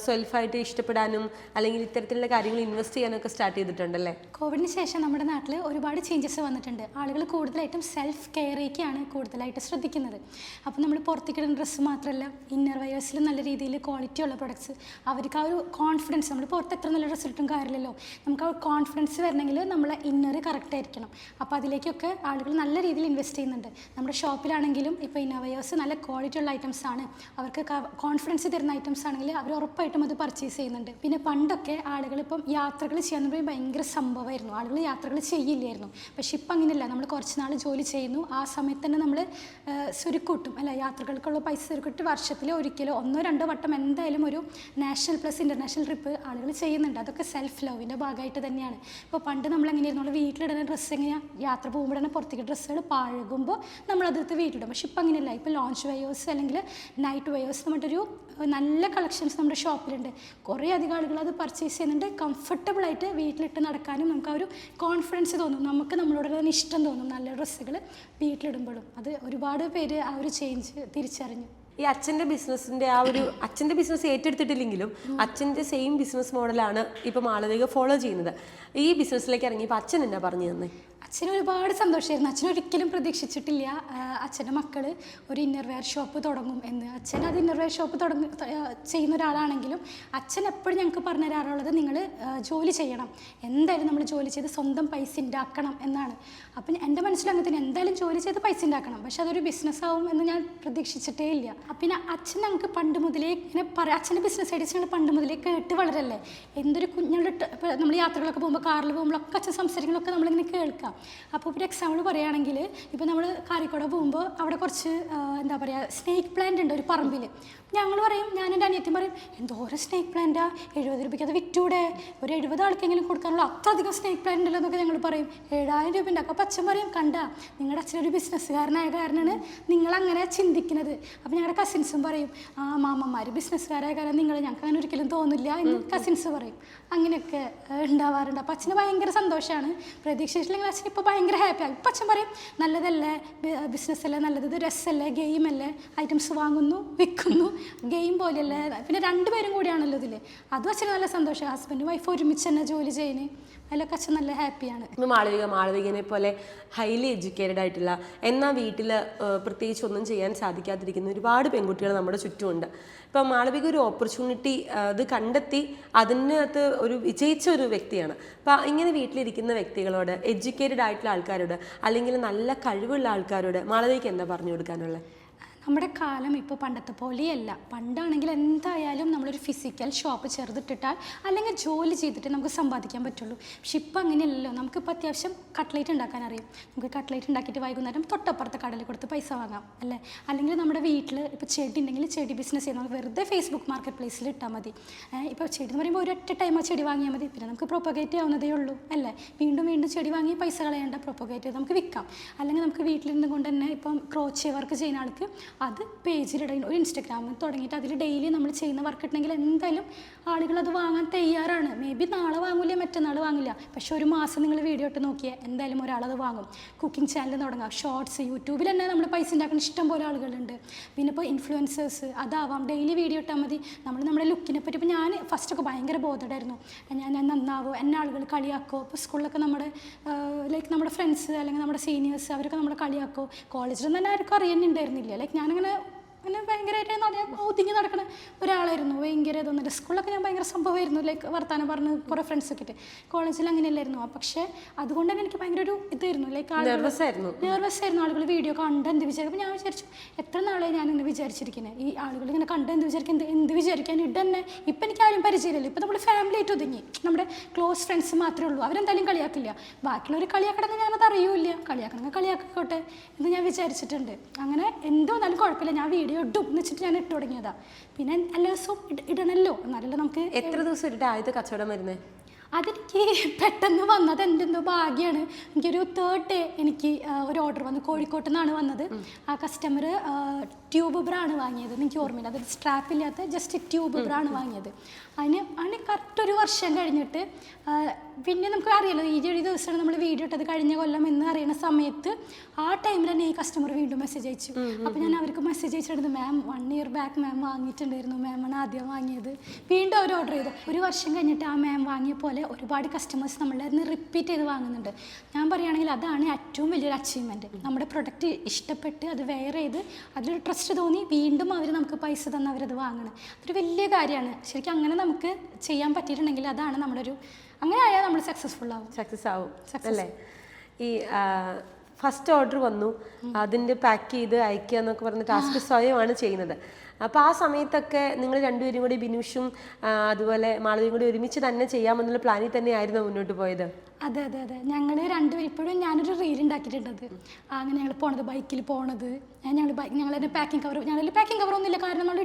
സെൽഫായിട്ട് ഇഷ്ടപ്പെടാനും അല്ലെങ്കിൽ ഇത്തരത്തിലുള്ള കാര്യങ്ങൾ ഇൻവെസ്റ്റ് ചെയ്യാനൊക്കെ സ്റ്റാർട്ട് ചെയ്തിട്ടുണ്ടല്ലേ? കോവിഡിന് ശേഷം നമ്മുടെ നാട്ടിൽ ഒരുപാട് ചേഞ്ചസ് വന്നിട്ടുണ്ട്. ആളുകൾ കൂടുതലായിട്ടും സെൽഫ് കെയറേക്കാണ് കൂടുതലായിട്ട് ശ്രദ്ധിക്കുന്നത്. അപ്പോൾ നമ്മൾ പുറത്തേക്കിടുന്ന ഡ്രസ്സ് മാത്രമല്ല, ഇന്നർ വെയേഴ്സിലും നല്ല രീതിയിൽ ക്വാളിറ്റി ഉള്ള പ്രൊഡക്ട്സ്, അവർക്ക് ആ ഒരു കോൺഫിഡൻസ്, നമ്മൾ പുറത്ത് എത്ര നല്ല ഡ്രസ്സ് ഇട്ടും കാര്യമില്ലല്ലോ, നമുക്ക് ആ ഒരു കോൺഫിഡൻസ് വരണമെങ്കിൽ നമ്മളെ ഇന്നർ കറക്റ്റ് ആയിരിക്കണം. അപ്പോൾ അതിലേക്കൊക്കെ ആളുകൾ നല്ല രീതിയിൽ ഇൻവെസ്റ്റ് ചെയ്യുന്നുണ്ട്. നമ്മുടെ ഷോപ്പിലാണെങ്കിലും ഇപ്പോൾ ഇന്നോവേഴ്സ് നല്ല ക്വാളിറ്റി ഉള്ള ഐറ്റംസ് ആണ്. അവർക്ക് കോൺഫിഡൻസ് തരുന്ന ഐറ്റംസ് ആണെങ്കിൽ അവർ ഉറപ്പായിട്ടും അത് പർച്ചേസ് ചെയ്യുന്നുണ്ട്. പിന്നെ പണ്ടൊക്കെ ആളുകൾ ഇപ്പം യാത്രകൾ ചെയ്യാൻ പറയുമ്പോൾ ഭയങ്കര സംഭവമായിരുന്നു. ആളുകൾ യാത്രകൾ ചെയ്യില്ലായിരുന്നു. പക്ഷെ ഇപ്പം അങ്ങനെയല്ല. നമ്മൾ കുറച്ച് നാൾ ജോലി ചെയ്യുന്നു, ആ സമയത്ത് തന്നെ നമ്മൾ സുരുക്കൂട്ടും അല്ല, യാത്രകൾക്കുള്ള പൈസ സുരുക്കൂട്ടി വർഷത്തിൽ ഒരിക്കലോ 1-2 വട്ടം എന്തായാലും ഒരു നാഷണൽ പ്ലസ് ഇൻ്റർനാഷണൽ ട്രിപ്പ് ആളുകൾ ചെയ്യുന്നുണ്ട്. അതൊക്കെ സെൽഫ് ലവിൻ്റെ ഭാഗമായിട്ട് തന്നെയാണ്. ഇപ്പോൾ പണ്ട് നമ്മൾ എങ്ങനെയായിരുന്നു, നമ്മൾ വീട്ടിലിടുന്ന ഡ്രസ്സ് എങ്ങനെയാണ്, യാത്ര പോകുമ്പോൾ തന്നെ പുറത്തേക്ക് ഡ്രസ്സുകൾ പാഴുകുമ്പോൾ നമ്മളതെടുത്ത് വീട്ടിടും. പക്ഷെ ഇപ്പം അങ്ങനെയല്ല. ഇപ്പോൾ ലോഞ്ച് വെയേഴ്സ് അല്ലെങ്കിൽ നൈറ്റ് വെയേഴ്സ് എന്നിട്ടൊരു നല്ല കളക്ഷൻസ് നമ്മുടെ ഷോപ്പിലുണ്ട്. കുറേ അധികം ആളുകൾ അത് പർച്ചേസ് ചെയ്യുന്നുണ്ട്. കംഫർട്ടബിളായിട്ട് വീട്ടിലിട്ട് നടക്കാനും നമുക്ക് ആ ഒരു കോൺഫിഡൻസ് തോന്നും. നമുക്ക് നമ്മളോട് തന്നെ ഇഷ്ടം തോന്നും നല്ല ഡ്രസ്സുകൾ വീട്ടിലിടുമ്പോഴും. അത് ഒരുപാട് പേര് ആ ഒരു ചേഞ്ച് തിരിച്ചറിഞ്ഞു. ഈ അച്ഛൻ്റെ ബിസിനസ്സിൻ്റെ ആ ഒരു അച്ഛൻ്റെ ബിസിനസ് ഏറ്റെടുത്തിട്ടില്ലെങ്കിലും അച്ഛൻ്റെ സെയിം ബിസിനസ് മോഡലാണ് ഇപ്പം മാളവിക ഫോളോ ചെയ്യുന്നത്. ഈ ബിസിനസ്സിലേക്ക് ഇറങ്ങിയപ്പോൾ അച്ഛൻ എന്നാ പറഞ്ഞു തന്നെ? അച്ഛന് ഒരുപാട് സന്തോഷമായിരുന്നു. അച്ഛൻ ഒരിക്കലും പ്രതീക്ഷിച്ചിട്ടില്ല അച്ഛൻ്റെ മക്കൾ ഒരു ഇന്നർവെയർ ഷോപ്പ് തുടങ്ങും എന്ന്. അച്ഛൻ അത് ഇന്നർവെയർ ഷോപ്പ് ചെയ്യുന്ന ഒരാളാണെങ്കിലും അച്ഛൻ എപ്പോഴും ഞങ്ങൾക്ക് പറഞ്ഞു തരാറുള്ളത് നിങ്ങൾ ജോലി ചെയ്യണം, എന്തായാലും നമ്മൾ ജോലി ചെയ്ത് സ്വന്തം പൈസ ഉണ്ടാക്കണം എന്നാണ്. അപ്പം എൻ്റെ മനസ്സിൽ അങ്ങനെ തന്നെ, എന്തായാലും ജോലി ചെയ്ത് പൈസ ഉണ്ടാക്കണം. പക്ഷെ അതൊരു ബിസിനസ് ആവും എന്ന് ഞാൻ പ്രതീക്ഷിച്ചിട്ടേ ഇല്ല. പിന്നെ അച്ഛൻ ഞങ്ങൾക്ക് പണ്ട് മുതലേ ഇങ്ങനെ പറയാം, അച്ഛൻ്റെ ബിസിനസ് ഐഡിയസ് ഞങ്ങൾ പണ്ട് മുതലേ കേട്ട് വളരല്ലേ. എന്തൊരു കുഞ്ഞുങ്ങളുടെ ഇപ്പോൾ നമ്മൾ യാത്രകളൊക്കെ പോകുമ്പോൾ കാറിൽ പോകുമ്പോഴൊക്കെ അച്ഛൻ സംസാരിക്കുന്നതൊക്കെ നമ്മളിങ്ങനെ കേൾക്കാം. അപ്പോൾ ഒരു എക്സാമ്പിൾ പറയുകയാണെങ്കിൽ, ഇപ്പോൾ നമ്മൾ കാരിക്കോട് പോകുമ്പോൾ അവിടെ കുറച്ച് എന്താ പറയുക സ്നേക്ക് പ്ലാന്റ് ഉണ്ട് ഒരു പറമ്പിൽ. ഞങ്ങൾ പറയും, ഞാൻ എൻ്റെ അനിയത്തിയും പറയും, എന്തോരം സ്നേക്ക് പ്ലാന്റാ, 70 രൂപയ്ക്ക് അത് വിറ്റൂടെ, ഒരു 70 ആൾക്കെങ്കിലും കൊടുക്കാനുള്ള അത്രയധികം സ്നേക്ക് പ്ലാന്റ് ഉണ്ടല്ലോ എന്നൊക്കെ ഞങ്ങൾ പറയും. 7000 രൂപ ഉണ്ടാക്കും. അപ്പോൾ അച്ഛൻ പറയും, കണ്ട നിങ്ങളുടെ അച്ഛനൊരു ബിസിനസ്സുകാരനായ കാരണമാണ് നിങ്ങളങ്ങനെ ചിന്തിക്കുന്നത്. അപ്പോൾ ഞങ്ങളുടെ കസിൻസും പറയും, ആ മാമ്മമാർ ബിസിനസ്സുകാരായ കാരണം ഞങ്ങൾക്ക് അങ്ങനെ ഒരിക്കലും തോന്നില്ല എന്ന് കസിൻസ് പറയും. അങ്ങനെയൊക്കെ ഉണ്ടാവാറുണ്ട്. അപ്പോൾ അച്ഛന് ഭയങ്കര സന്തോഷമാണ്. പ്രതീക്ഷിച്ചില്ലെങ്കിൽ അച്ഛൻ ഇപ്പോൾ ഭയങ്കര ഹാപ്പിയാണ്. ഇപ്പം അച്ഛൻ പറയും, നല്ലതല്ലേ ബിസിനസ്സല്ലേ നല്ലത്, ഇത് രസമല്ലേ, ഗെയിമല്ലേ, ഐറ്റംസ് വാങ്ങുന്നു വിൽക്കുന്നു, ഗെയിം പോലെയല്ലേ. പിന്നെ 2 പേരും കൂടിയാണല്ലോ ഇതിൽ. അതും അച്ഛന് നല്ല സന്തോഷം. ഹസ്ബൻഡ് വൈഫ് ഒരുമിച്ച് തന്നെ ജോലി ചെയ്യുന്നത്, അതിലൊക്കെ അച്ഛൻ നല്ല ഹാപ്പിയാണ്. മാളവികനെ പോലെ ഹൈലി എഡ്യൂക്കേറ്റഡ് ആയിട്ടുള്ള, എന്നാൽ വീട്ടിൽ പ്രത്യേകിച്ച് ഒന്നും ചെയ്യാൻ സാധിക്കാതിരിക്കുന്ന ഒരുപാട് പെൺകുട്ടികൾ നമ്മുടെ ചുറ്റുമുണ്ട്. ഇപ്പം മാളവിക ഒരു ഓപ്പർച്യൂണിറ്റി അത് കണ്ടെത്തി അതിനകത്ത് ഒരു വിജയിച്ച ഒരു വ്യക്തിയാണ്. അപ്പം ഇങ്ങനെ വീട്ടിലിരിക്കുന്ന വ്യക്തികളോട്, എഡ്യൂക്കേറ്റഡ് ആയിട്ടുള്ള ആൾക്കാരോട്, അല്ലെങ്കിൽ നല്ല കഴിവുള്ള ആൾക്കാരോട് മാളവികയ്ക്ക് എന്താ പറഞ്ഞു കൊടുക്കാനുള്ളത്? നമ്മുടെ കാലം ഇപ്പോൾ പണ്ടത്തെ പോലെയല്ല. പണ്ടാണെങ്കിൽ എന്തായാലും നമ്മളൊരു ഫിസിക്കൽ ഷോപ്പ് ചെറുതിട്ടിട്ടാൽ അല്ലെങ്കിൽ ജോലി ചെയ്തിട്ട് നമുക്ക് സമ്പാദിക്കാൻ പറ്റുള്ളൂ. പക്ഷെ ഇപ്പം അങ്ങനെയല്ലല്ലോ. നമുക്കിപ്പോൾ അത്യാവശ്യം കട്ട്ലേറ്റ് ഉണ്ടാക്കാൻ അറിയാം. നമുക്ക് കട്ട്ലേറ്റ് ഉണ്ടാക്കിയിട്ട് വൈകുന്നേരം തൊട്ടപ്പുറത്തെ കടയിൽ കൊടുത്ത് പൈസ വാങ്ങാം അല്ലേ. അല്ലെങ്കിൽ നമ്മുടെ വീട്ടിൽ ഇപ്പോൾ ചെടി ഉണ്ടെങ്കിൽ ചെടി ബിസിനസ് ചെയ്യാം. നമുക്ക് വെറുതെ ഫേസ്ബുക്ക് മാർക്കറ്റ് പ്ലേസിൽ ഇട്ടാൽ മതി. ഇപ്പോൾ ചെടി എന്ന് പറയുമ്പോൾ ഒരൊറ്റ ടൈം ആ ചെടി വാങ്ങിയാൽ മതി. പിന്നെ നമുക്ക് പ്രൊപ്പഗേറ്റ് ആവുന്നതേ ഉള്ളൂ അല്ലേ. വീണ്ടും വീണ്ടും ചെടി വാങ്ങി പൈസ കളയേണ്ട, പ്രൊപ്പഗേറ്റ് ചെയ്ത് നമുക്ക് വിൽക്കാം. അല്ലെങ്കിൽ നമുക്ക് വീട്ടിലിരുന്ന് കൊണ്ട് തന്നെ ഇപ്പം ക്രോച്ചേ വർക്ക് ചെയ്യുന്ന ആൾക്ക് അത് പേജിലിടണം. ഒരു ഇൻസ്റ്റഗ്രാമിൽ തുടങ്ങിയിട്ട് അതിൽ ഡെയിലി നമ്മൾ ചെയ്യുന്ന വർക്ക് ഇട്ടുണ്ടെങ്കിൽ എന്തായാലും ആളുകൾ അത് വാങ്ങാൻ തയ്യാറാണ്. മേ ബി നാളെ വാങ്ങില്ല, മറ്റന്നാൾ വാങ്ങില്ല, പക്ഷേ ഒരു മാസം നിങ്ങൾ വീഡിയോ ഇട്ട് നോക്കിയാൽ എന്തായാലും ഒരാളത് വാങ്ങും. കുക്കിംഗ് ചാനൽ തുടങ്ങാം, ഷോർട്സ്, യൂട്യൂബിൽ തന്നെ നമ്മൾ പൈസ ഉണ്ടാക്കുന്ന ഇഷ്ടം പോലെ ആളുകളുണ്ട്. പിന്നെ ഇപ്പോൾ ഇൻഫ്ലുവൻസേഴ്സ് അതാവാം, ഡെയിലി വീഡിയോ ഇട്ടാൽ മതി. നമ്മുടെ ലുക്കിനെ പറ്റി ഇപ്പോൾ ഞാൻ ഫസ്റ്റൊക്കെ ഭയങ്കര ബോധമായിരുന്നു, ഞാൻ നന്നാവോ, എന്നെ ആളുകൾ കളിയാക്കോ. ഇപ്പോൾ സ്കൂളിലൊക്കെ നമ്മുടെ നമ്മുടെ ഫ്രണ്ട്സ് അല്ലെങ്കിൽ നമ്മുടെ സീനിയേഴ്സ് അവരൊക്കെ നമ്മളെ കളിയാക്കോ. കോളേജിൽ തന്നെ ആർക്കും അറിയാനുണ്ടായിരുന്നില്ല. ഞാനിങ്ങനെ ഭയങ്കരമായിട്ട് ഒതുങ്ങി നടക്കുന്ന ഒരാളായിരുന്നു. ഭയങ്കര ഇതൊന്നുമില്ല. സ്കൂളിലൊക്കെ ഞാൻ ഭയങ്കര സംഭവമായിരുന്നു, വർത്താനം പറഞ്ഞ് കുറേ ഫ്രണ്ട്സൊക്കെ ഇട്ട്. കോളേജിൽ അങ്ങനെയല്ലായിരുന്നു. പക്ഷേ അതുകൊണ്ട് തന്നെ എനിക്ക് ഭയങ്കര ഒരു ഇതായിരുന്നു, നെർവസ് ആയിരുന്നു. ആളുകൾ വീഡിയോ കണ്ട് എന്ത് വിചാരിക്കും. അപ്പോൾ ഞാൻ വിചാരിച്ചു എത്ര നാളെ ഞാൻ ഇങ്ങനെ വിചാരിച്ചിരിക്കുന്നത്, ഈ ആളുകൾ ഇങ്ങനെ കണ്ട് എന്ത് വിചാരിക്കും, എന്ത് വിചാരിക്കാൻ ഇടന്നെ. ഇപ്പം എനിക്ക് ആരും പരിചയമില്ലല്ലോ. ഇപ്പം നമ്മൾ ഫാമിലി ആയിട്ട് ഒതുങ്ങി, നമ്മുടെ ക്ലോസ് ഫ്രണ്ട്സ് മാത്രമേ ഉള്ളൂ. അവരെന്തായാലും കളിയാക്കില്ല. ബാക്കിയുള്ളവർ കളിയാക്കണമെന്ന് ഞാനത് അറിയില്ല. കളിയാക്കണമെങ്കിൽ കളിയാക്കോട്ടെ എന്ന് ഞാൻ വിചാരിച്ചിട്ടുണ്ട്. അങ്ങനെ എന്തോ എന്നാലും കുഴപ്പമില്ല, ഞാൻ വീഡിയോ ഇടും എന്ന് വെച്ചിട്ട് ഞാൻ ഇട്ട് തുടങ്ങിയതാ. പിന്നെ എല്ലാ ദിവസവും ഇടണമല്ലോ, എന്നാലല്ലോ നമുക്ക്. എത്ര ദിവസം ഇട്ടിട്ട് ആദ്യത്തെ കച്ചവടം വരുന്നത്? അതെനിക്ക് പെട്ടെന്ന് വന്നത് എൻ്റെ എന്തോ ഭാഗ്യമാണ്. എനിക്കൊരു 3rd ഡേ എനിക്ക് ഒരു ഓർഡർ വന്നു. കോഴിക്കോട്ട് നിന്നാണ് വന്നത്. ആ കസ്റ്റമർ ട്യൂബ് ബ്രാണ് വാങ്ങിയത്. എനിക്ക് ഓർമ്മയില്ല, അത് സ്ട്രാപ്പില്ലാത്ത ജസ്റ്റ് ട്യൂബ് ബ്രാണ് വാങ്ങിയത്. അതിന് കറക്റ്റ് ഒരു വർഷം കഴിഞ്ഞിട്ട് പിന്നെ നമുക്ക് അറിയാലോ ഈ ഒരു ദിവസമാണ് നമ്മൾ വീഡിയോ ഇട്ടത് കഴിഞ്ഞ കൊല്ലം എന്ന് അറിയുന്ന സമയത്ത് ആ ടൈമിൽ തന്നെ ഈ കസ്റ്റമർ വീണ്ടും മെസ്സേജ് അയച്ചു. അപ്പോൾ ഞാൻ അവർക്ക് മെസ്സേജ് അയച്ചിട്ടുണ്ട്, മാം 1 ഇയർ ബാക്ക് മാം വാങ്ങിയിട്ടുണ്ടായിരുന്നു, മാമാണ് ആദ്യം വാങ്ങിയത്. വീണ്ടും അവർ ഓർഡർ ചെയ്തു. ഒരു വർഷം കഴിഞ്ഞിട്ട് ആ മാം വാങ്ങിയ പോലെ ഒരുപാട് കസ്റ്റമേഴ്സ് നമ്മളെ നിന്ന് റിപ്പീറ്റ് ചെയ്ത് വാങ്ങുന്നുണ്ട്. ഞാൻ പറയുകയാണെങ്കിൽ അതാണ് ഏറ്റവും വലിയൊരു അച്ചീവ്മെൻറ്റ്. നമ്മുടെ പ്രൊഡക്റ്റ് ഇഷ്ടപ്പെട്ട് അത് വെയർ ചെയ്ത് അതിലൊരു ട്രസ്റ്റ് തോന്നി വീണ്ടും അവർ നമുക്ക് പൈസ തന്ന് അവരത് വാങ്ങണം. അതൊരു വലിയ കാര്യമാണ്. ശരിക്കും അങ്ങനെ നമുക്ക് ചെയ്യാൻ പറ്റിയിട്ടുണ്ടെങ്കിൽ അതാണ് നമ്മുടെ ഒരു, അങ്ങനെ ആയാൽ നമ്മൾ സക്സസ് ആവും അല്ലേ? ഈ ഫസ്റ്റ് ഓർഡർ വന്നു, അതിൻ്റെ പാക്ക് ചെയ്ത് അയക്കുക എന്നൊക്കെ പറഞ്ഞ ടാസ്ക് സ്വയമാണ് ചെയ്യുന്നത്. അപ്പോൾ ആ സമയത്തൊക്കെ നിങ്ങൾ രണ്ടുപേരും കൂടി, ബിനുഷും അതുപോലെ മാളവിയും കൂടി ഒരുമിച്ച് തന്നെ ചെയ്യാമെന്നുള്ള പ്ലാനിൽ തന്നെയായിരുന്നു മുന്നോട്ട് പോയത്? അതെ. ഞങ്ങൾ രണ്ടുപേരും ഇപ്പോഴും ഞാനൊരു റീൽ ഉണ്ടാക്കിയിട്ടുണ്ടത്. അങ്ങനെ ഞങ്ങൾ പോണത്, ബൈക്കിൽ പോണത്. ഞങ്ങൾ തന്നെ പാക്കിംഗ് കവർ, ഞങ്ങളിൽ പാക്കിംഗ് കവറൊന്നുമില്ല. കാരണം നമ്മൾ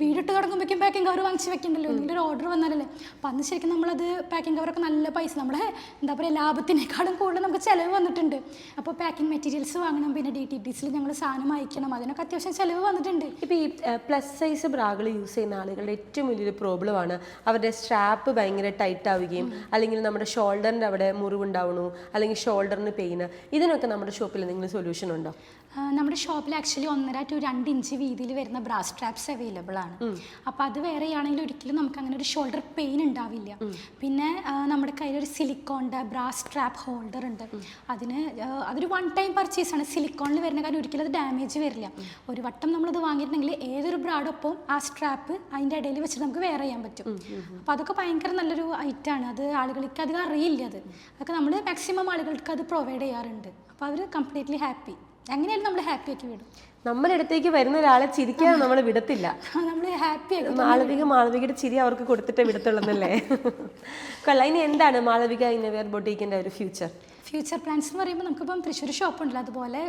വീടിട്ട് തുടങ്ങുമ്പോഴേക്കും പാക്കിംഗ് കവർ വാങ്ങിച്ച് വെക്കണ്ടല്ലോ, എന്തെങ്കിലും ഒരു ഓർഡർ വന്നാലല്ലേ. അപ്പം അന്ന് ശരിക്കും നമ്മളത് പാക്കിംഗ് കവറൊക്കെ നല്ല പൈസ, നമ്മുടെ എന്താ പറയുക ലാഭത്തിനേക്കാളും കൂടുതൽ നമുക്ക് ചിലവ് വന്നിട്ടുണ്ട്. അപ്പോൾ പാക്കിംഗ് മെറ്റീരിയൽസ് വാങ്ങണം, പിന്നെ DTDCയിൽ ഞങ്ങൾ സാധനം അയക്കണം, അതിനൊക്കെ അത്യാവശ്യം ചിലവ് വന്നിട്ടുണ്ട്. ഇപ്പോൾ ഈ പ്ലസ് സൈസ് ബ്രാകൾ യൂസ് ചെയ്യുന്ന ആളുകളുടെ ഏറ്റവും വലിയൊരു പ്രോബ്ലമാണ് അവരുടെ സ്ട്രാപ്പ് ഭയങ്കര ടൈറ്റ് ആവുകയും അല്ലെങ്കിൽ നമ്മുടെ ഷോൾഡറിൻ്റെ അവിടെ മുറിവുണ്ടാവണു അല്ലെങ്കിൽ ഷോൾഡറിന് പെയിന്. ഇതിനൊക്കെ നമ്മുടെ ഷോപ്പിൽ എന്തെങ്കിലും സൊല്യൂഷൻ ഉണ്ടോ? നമ്മുടെ ഷോപ്പിൽ ആക്ച്വലി 1.5 to 2 ഇഞ്ച് വീതിയിൽ വരുന്ന ബ്രാ സ്ട്രാപ്സ് അവൈലബിൾ ആണ്. അപ്പോൾ അത് വേറെ ആണെങ്കിൽ ഒരിക്കലും നമുക്ക് അങ്ങനെ ഒരു ഷോൾഡർ പെയിൻ ഉണ്ടാവില്ല. പിന്നെ നമ്മുടെ കയ്യിൽ ഒരു സിലിക്കോണിൻ്റെ ബ്രാ സ്ട്രാപ്പ് ഹോൾഡർ ഉണ്ട്. അതൊരു 1 ടൈം പർച്ചേസ് ആണ്. സിലിക്കോണിൽ വരുന്ന കാര്യം ഒരിക്കലും അത് ഡാമേജ് വരില്ല. ഒരു വട്ടം നമ്മളത് വാങ്ങിയിട്ടുണ്ടെങ്കിൽ ഏതൊരു ബ്രാഡൊപ്പം ആ സ്ട്രാപ്പ് അതിൻ്റെ ഇടയിൽ വെച്ചിട്ട് നമുക്ക് വെയർ ചെയ്യാൻ പറ്റും. അപ്പോൾ അതൊക്കെ ഭയങ്കര നല്ലൊരു ഐറ്റമാണ്. അത് ആളുകൾക്ക് അധികം അറിയില്ല. അതൊക്കെ നമ്മൾ മാക്സിമം ആളുകൾക്ക് അത് പ്രൊവൈഡ് ചെയ്യാറുണ്ട്. അപ്പോൾ അവർ കംപ്ലീറ്റ്ലി ഹാപ്പി. അങ്ങനെയാണ് നമ്മൾ ഹാപ്പി ആക്കി വിടും. നമ്മുടെ അടുത്തേക്ക് വരുന്ന ഒരാളെ ചിരിക്കാൻ നമ്മൾ വിടത്തില്ല. നമ്മൾ ഹാപ്പി ആക്കി മാളവികയുടെ ചിരി അവർക്ക് കൊടുത്തിട്ടേ വിടത്തുള്ളന്നല്ലേ? കൊള്ളാം. ഇനി എന്താണ് മാളവിക ഇന്നർവെയർ ബൊട്ടീക്കിൻ്റെ ഒരു ഫ്യൂച്ചർ പ്ലാൻസ് എന്ന് പറയുമ്പോൾ നമുക്കിപ്പം തൃശ്ശൂർ ഷോപ്പുണ്ടല്ലോ, അതുപോലെ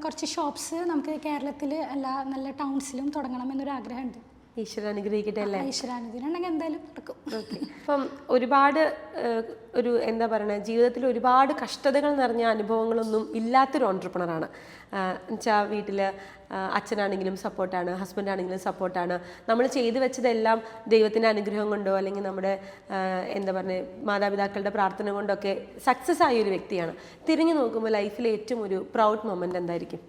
കുറച്ച് ഷോപ്സ് നമുക്ക് കേരളത്തിൽ എല്ലാ നല്ല ടൗൺസിലും തുടങ്ങണം എന്നൊരു ആഗ്രഹമുണ്ട്. ഈശ്വരൻ അനുഗ്രഹിക്കട്ടെ അല്ലേ? ഈശ്വരാനുഗ്രഹം ഉണ്ടെങ്കിൽ എന്തായാലും നടക്കും. ഓക്കെ. അപ്പം ഒരുപാട് ഒരു എന്താ പറയുക, ജീവിതത്തിൽ ഒരുപാട് കഷ്ടതകൾ നിറഞ്ഞ അനുഭവങ്ങളൊന്നും ഇല്ലാത്തൊരു ഓൺട്രപ്രണറാണ്. എന്നുവെച്ചാൽ വീട്ടിൽ അച്ഛനാണെങ്കിലും സപ്പോർട്ടാണ്, ഹസ്ബൻഡാണെങ്കിലും സപ്പോർട്ടാണ്. നമ്മൾ ചെയ്തു വെച്ചതെല്ലാം ദൈവത്തിൻ്റെ അനുഗ്രഹം കൊണ്ടോ അല്ലെങ്കിൽ നമ്മുടെ എന്താ പറയുക മാതാപിതാക്കളുടെ പ്രാർത്ഥന കൊണ്ടൊക്കെ സക്സസ് ആയ ഒരു വ്യക്തിയാണ്. തിരിഞ്ഞു നോക്കുമ്പോൾ ലൈഫിലെ ഏറ്റവും ഒരു പ്രൗഡ് മൊമെൻ്റ് എന്തായിരിക്കും?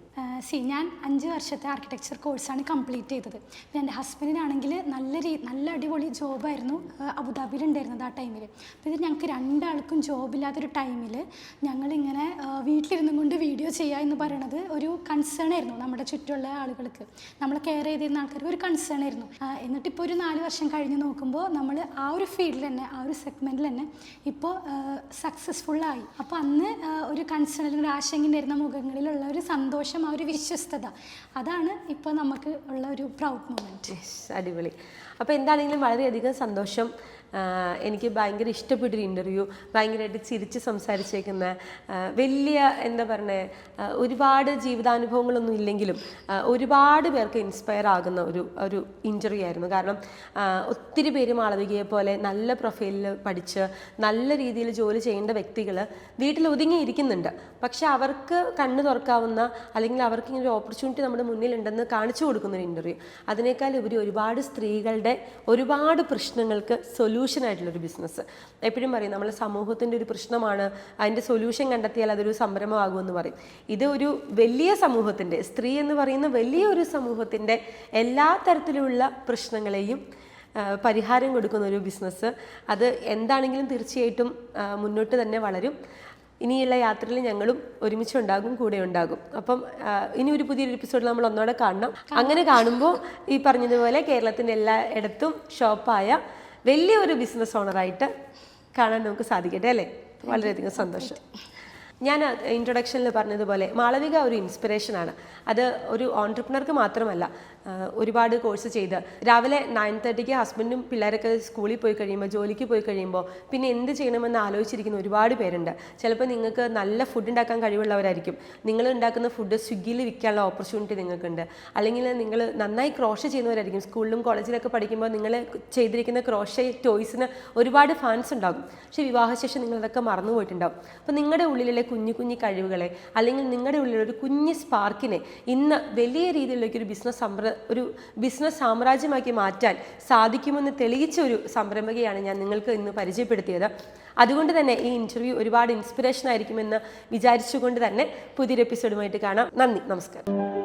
ഞാൻ 5 വർഷത്തെ ആർക്കിടെക്ചർ കോഴ്സാണ് കംപ്ലീറ്റ് ചെയ്തത്. പിന്നെ എൻ്റെ ഹസ്ബൻഡിനാണെങ്കിൽ നല്ല അടിപൊളി ജോബായിരുന്നു, അബുദാബിയിലുണ്ടായിരുന്നത് ആ ടൈമിൽ. അപ്പോൾ ഇത് ഞങ്ങൾക്ക് രണ്ടാൾക്കും ജോബില്ലാത്തൊരു ടൈമിൽ ഞങ്ങളിങ്ങനെ വീട്ടിലിരുന്നും കൊണ്ട് വീഡിയോ ചെയ്യുക എന്ന് പറയുന്നത് ഒരു കൺസേൺ ആയിരുന്നു. നമ്മുടെ ചുറ്റുമുള്ള ആളുകൾക്ക്, നമ്മളെ കെയർ ചെയ്തിരുന്ന ആൾക്കാർക്ക് ഒരു കൺസേൺ ആയിരുന്നു. എന്നിട്ടിപ്പോൾ ഒരു 4 വർഷം കഴിഞ്ഞ് നോക്കുമ്പോൾ നമ്മൾ ആ ഒരു ഫീൽഡിൽ തന്നെ, ആ ഒരു സെഗ്മെൻറ്റിൽ തന്നെ ഇപ്പോൾ സക്സസ്ഫുള്ളായി. അപ്പോൾ അന്ന് ഒരു കൺസേൺ അല്ലെങ്കിൽ ഒരു ആശങ്കയുണ്ടായിരുന്ന മുഖങ്ങളിലുള്ള ഒരു സന്തോഷം, ആ ഒരു വിശ്വസ്തത, അതാണ് ഇപ്പോൾ നമുക്ക് ഉള്ള ഒരു പ്രൗഡ് മൊമെൻറ്റ്. അടിപൊളി. അപ്പോൾ എന്താണെങ്കിലും വളരെയധികം സന്തോഷം. എനിക്ക് ഭയങ്കര ഇഷ്ടപ്പെട്ടൊരു ഇൻ്റർവ്യൂ, ഭയങ്കരമായിട്ട് ചിരിച്ച് സംസാരിച്ചേക്കുന്ന, വലിയ എന്താ പറയുക ഒരുപാട് ജീവിതാനുഭവങ്ങളൊന്നും ഇല്ലെങ്കിലും ഒരുപാട് പേർക്ക് ഇൻസ്പയർ ആകുന്ന ഒരു ഇൻ്റർവ്യൂ ആയിരുന്നു. കാരണം ഒത്തിരി പേര് മാളവികയെ പോലെ നല്ല പ്രൊഫൈലിൽ പഠിച്ച് നല്ല രീതിയിൽ ജോലി ചെയ്യേണ്ട വ്യക്തികൾ വീട്ടിൽ ഒതുങ്ങിയിരിക്കുന്നുണ്ട്. പക്ഷെ അവർക്ക് കണ്ണ് തുറക്കാവുന്ന അല്ലെങ്കിൽ അവർക്ക് ഇങ്ങനെ ഒരു ഓപ്പർച്യൂണിറ്റി നമ്മുടെ മുന്നിലുണ്ടെന്ന് കാണിച്ചു കൊടുക്കുന്ന ഒരു ഇൻ്റർവ്യൂ. അതിനേക്കാൾ ഉപരി ഒരുപാട് സ്ത്രീകളുടെ ഒരുപാട് പ്രശ്നങ്ങൾക്ക് സൊല്യൂഷനായിട്ടുള്ളൊരു ബിസിനസ്. എപ്പോഴും പറയും നമ്മൾ സമൂഹത്തിൻ്റെ ഒരു പ്രശ്നമാണ്, അതിൻ്റെ സൊല്യൂഷൻ കണ്ടെത്തിയാൽ അതൊരു സംരംഭമാകുമെന്ന് പറയും. ഇത് ഒരു വലിയ സമൂഹത്തിൻ്റെ, സ്ത്രീ എന്ന് പറയുന്ന വലിയൊരു സമൂഹത്തിൻ്റെ എല്ലാ തരത്തിലുള്ള പ്രശ്നങ്ങളെയും പരിഹാരം കൊടുക്കുന്ന ഒരു ബിസിനസ്. അത് എന്താണെങ്കിലും തീർച്ചയായിട്ടും മുന്നോട്ട് തന്നെ വളരും. ഇനിയുള്ള യാത്രയിൽ ഞങ്ങളും ഒരുമിച്ചുണ്ടാകും, കൂടെ ഉണ്ടാകും. അപ്പം ഇനി ഒരു പുതിയൊരു എപ്പിസോഡിൽ നമ്മൾ ഒന്നോടെ കാണണം. അങ്ങനെ കാണുമ്പോൾ ഈ പറഞ്ഞതുപോലെ കേരളത്തിൻ്റെ എല്ലായിടത്തും ഷോപ്പായ വലിയൊരു ബിസിനസ് ഓണറായിട്ട് കാണാൻ നമുക്ക് സാധിക്കട്ടെ അല്ലേ? വളരെയധികം സന്തോഷം. ഞാൻ ഇൻട്രൊഡക്ഷനിൽ പറഞ്ഞതുപോലെ മാളവിക ഒരു ഇൻസ്പിറേഷനാണ്. അത് ഒരു ഓൺട്രപ്രണർക്ക് മാത്രമല്ല, ഒരുപാട് കോഴ്സ് ചെയ്ത് രാവിലെ 9:30 ഹസ്ബൻഡും പിള്ളേരൊക്കെ സ്കൂളിൽ പോയി കഴിയുമ്പോൾ, ജോലിക്ക് പോയി കഴിയുമ്പോൾ പിന്നെ എന്ത് ചെയ്യണമെന്ന് ആലോചിച്ചിരിക്കുന്ന ഒരുപാട് പേരുണ്ട്. ചിലപ്പോൾ നിങ്ങൾക്ക് നല്ല ഫുഡ് ഉണ്ടാക്കാൻ കഴിവുള്ളവരായിരിക്കും. നിങ്ങൾ ഉണ്ടാക്കുന്ന ഫുഡ് സ്വിഗ്ഗിയിൽ വിൽക്കാനുള്ള ഓപ്പർച്യൂണിറ്റി നിങ്ങൾക്കുണ്ട്. അല്ലെങ്കിൽ നിങ്ങൾ നന്നായി ക്രോഷേ ചെയ്യുന്നവരായിരിക്കും. സ്കൂളിലും കോളേജിലൊക്കെ പഠിക്കുമ്പോൾ നിങ്ങൾ ചെയ്തിരിക്കുന്ന ക്രോഷേ ടോയ്സിന് ഒരുപാട് ഫാൻസ് ഉണ്ടാകും. പക്ഷേ വിവാഹശേഷം നിങ്ങളതൊക്കെ മറന്നു പോയിട്ടുണ്ടാകും. അപ്പോൾ നിങ്ങളുടെ ഉള്ളിലെ കുഞ്ഞു കുഞ്ഞു കഴിവുകളെ അല്ലെങ്കിൽ നിങ്ങളുടെ ഉള്ളിലൊരു കുഞ്ഞ് സ്പാർക്കിനെ ഇന്ന് വലിയ രീതിയിലേക്ക് ഒരു ബിസിനസ് സാമ്രാജ്യമാക്കി മാറ്റാൻ സാധിക്കുമെന്ന് തെളിയിച്ച ഒരു സംരംഭകയാണ് ഞാൻ നിങ്ങൾക്ക് ഇന്ന് പരിചയപ്പെടുത്തിയത്. അതുകൊണ്ട് തന്നെ ഈ ഇൻ്റർവ്യൂ ഒരുപാട് ഇൻസ്പിറേഷൻ ആയിരിക്കുമെന്ന് വിചാരിച്ചുകൊണ്ട് തന്നെ പുതിയൊരു എപ്പിസോഡുമായിട്ട് കാണാം. നന്ദി, നമസ്കാരം.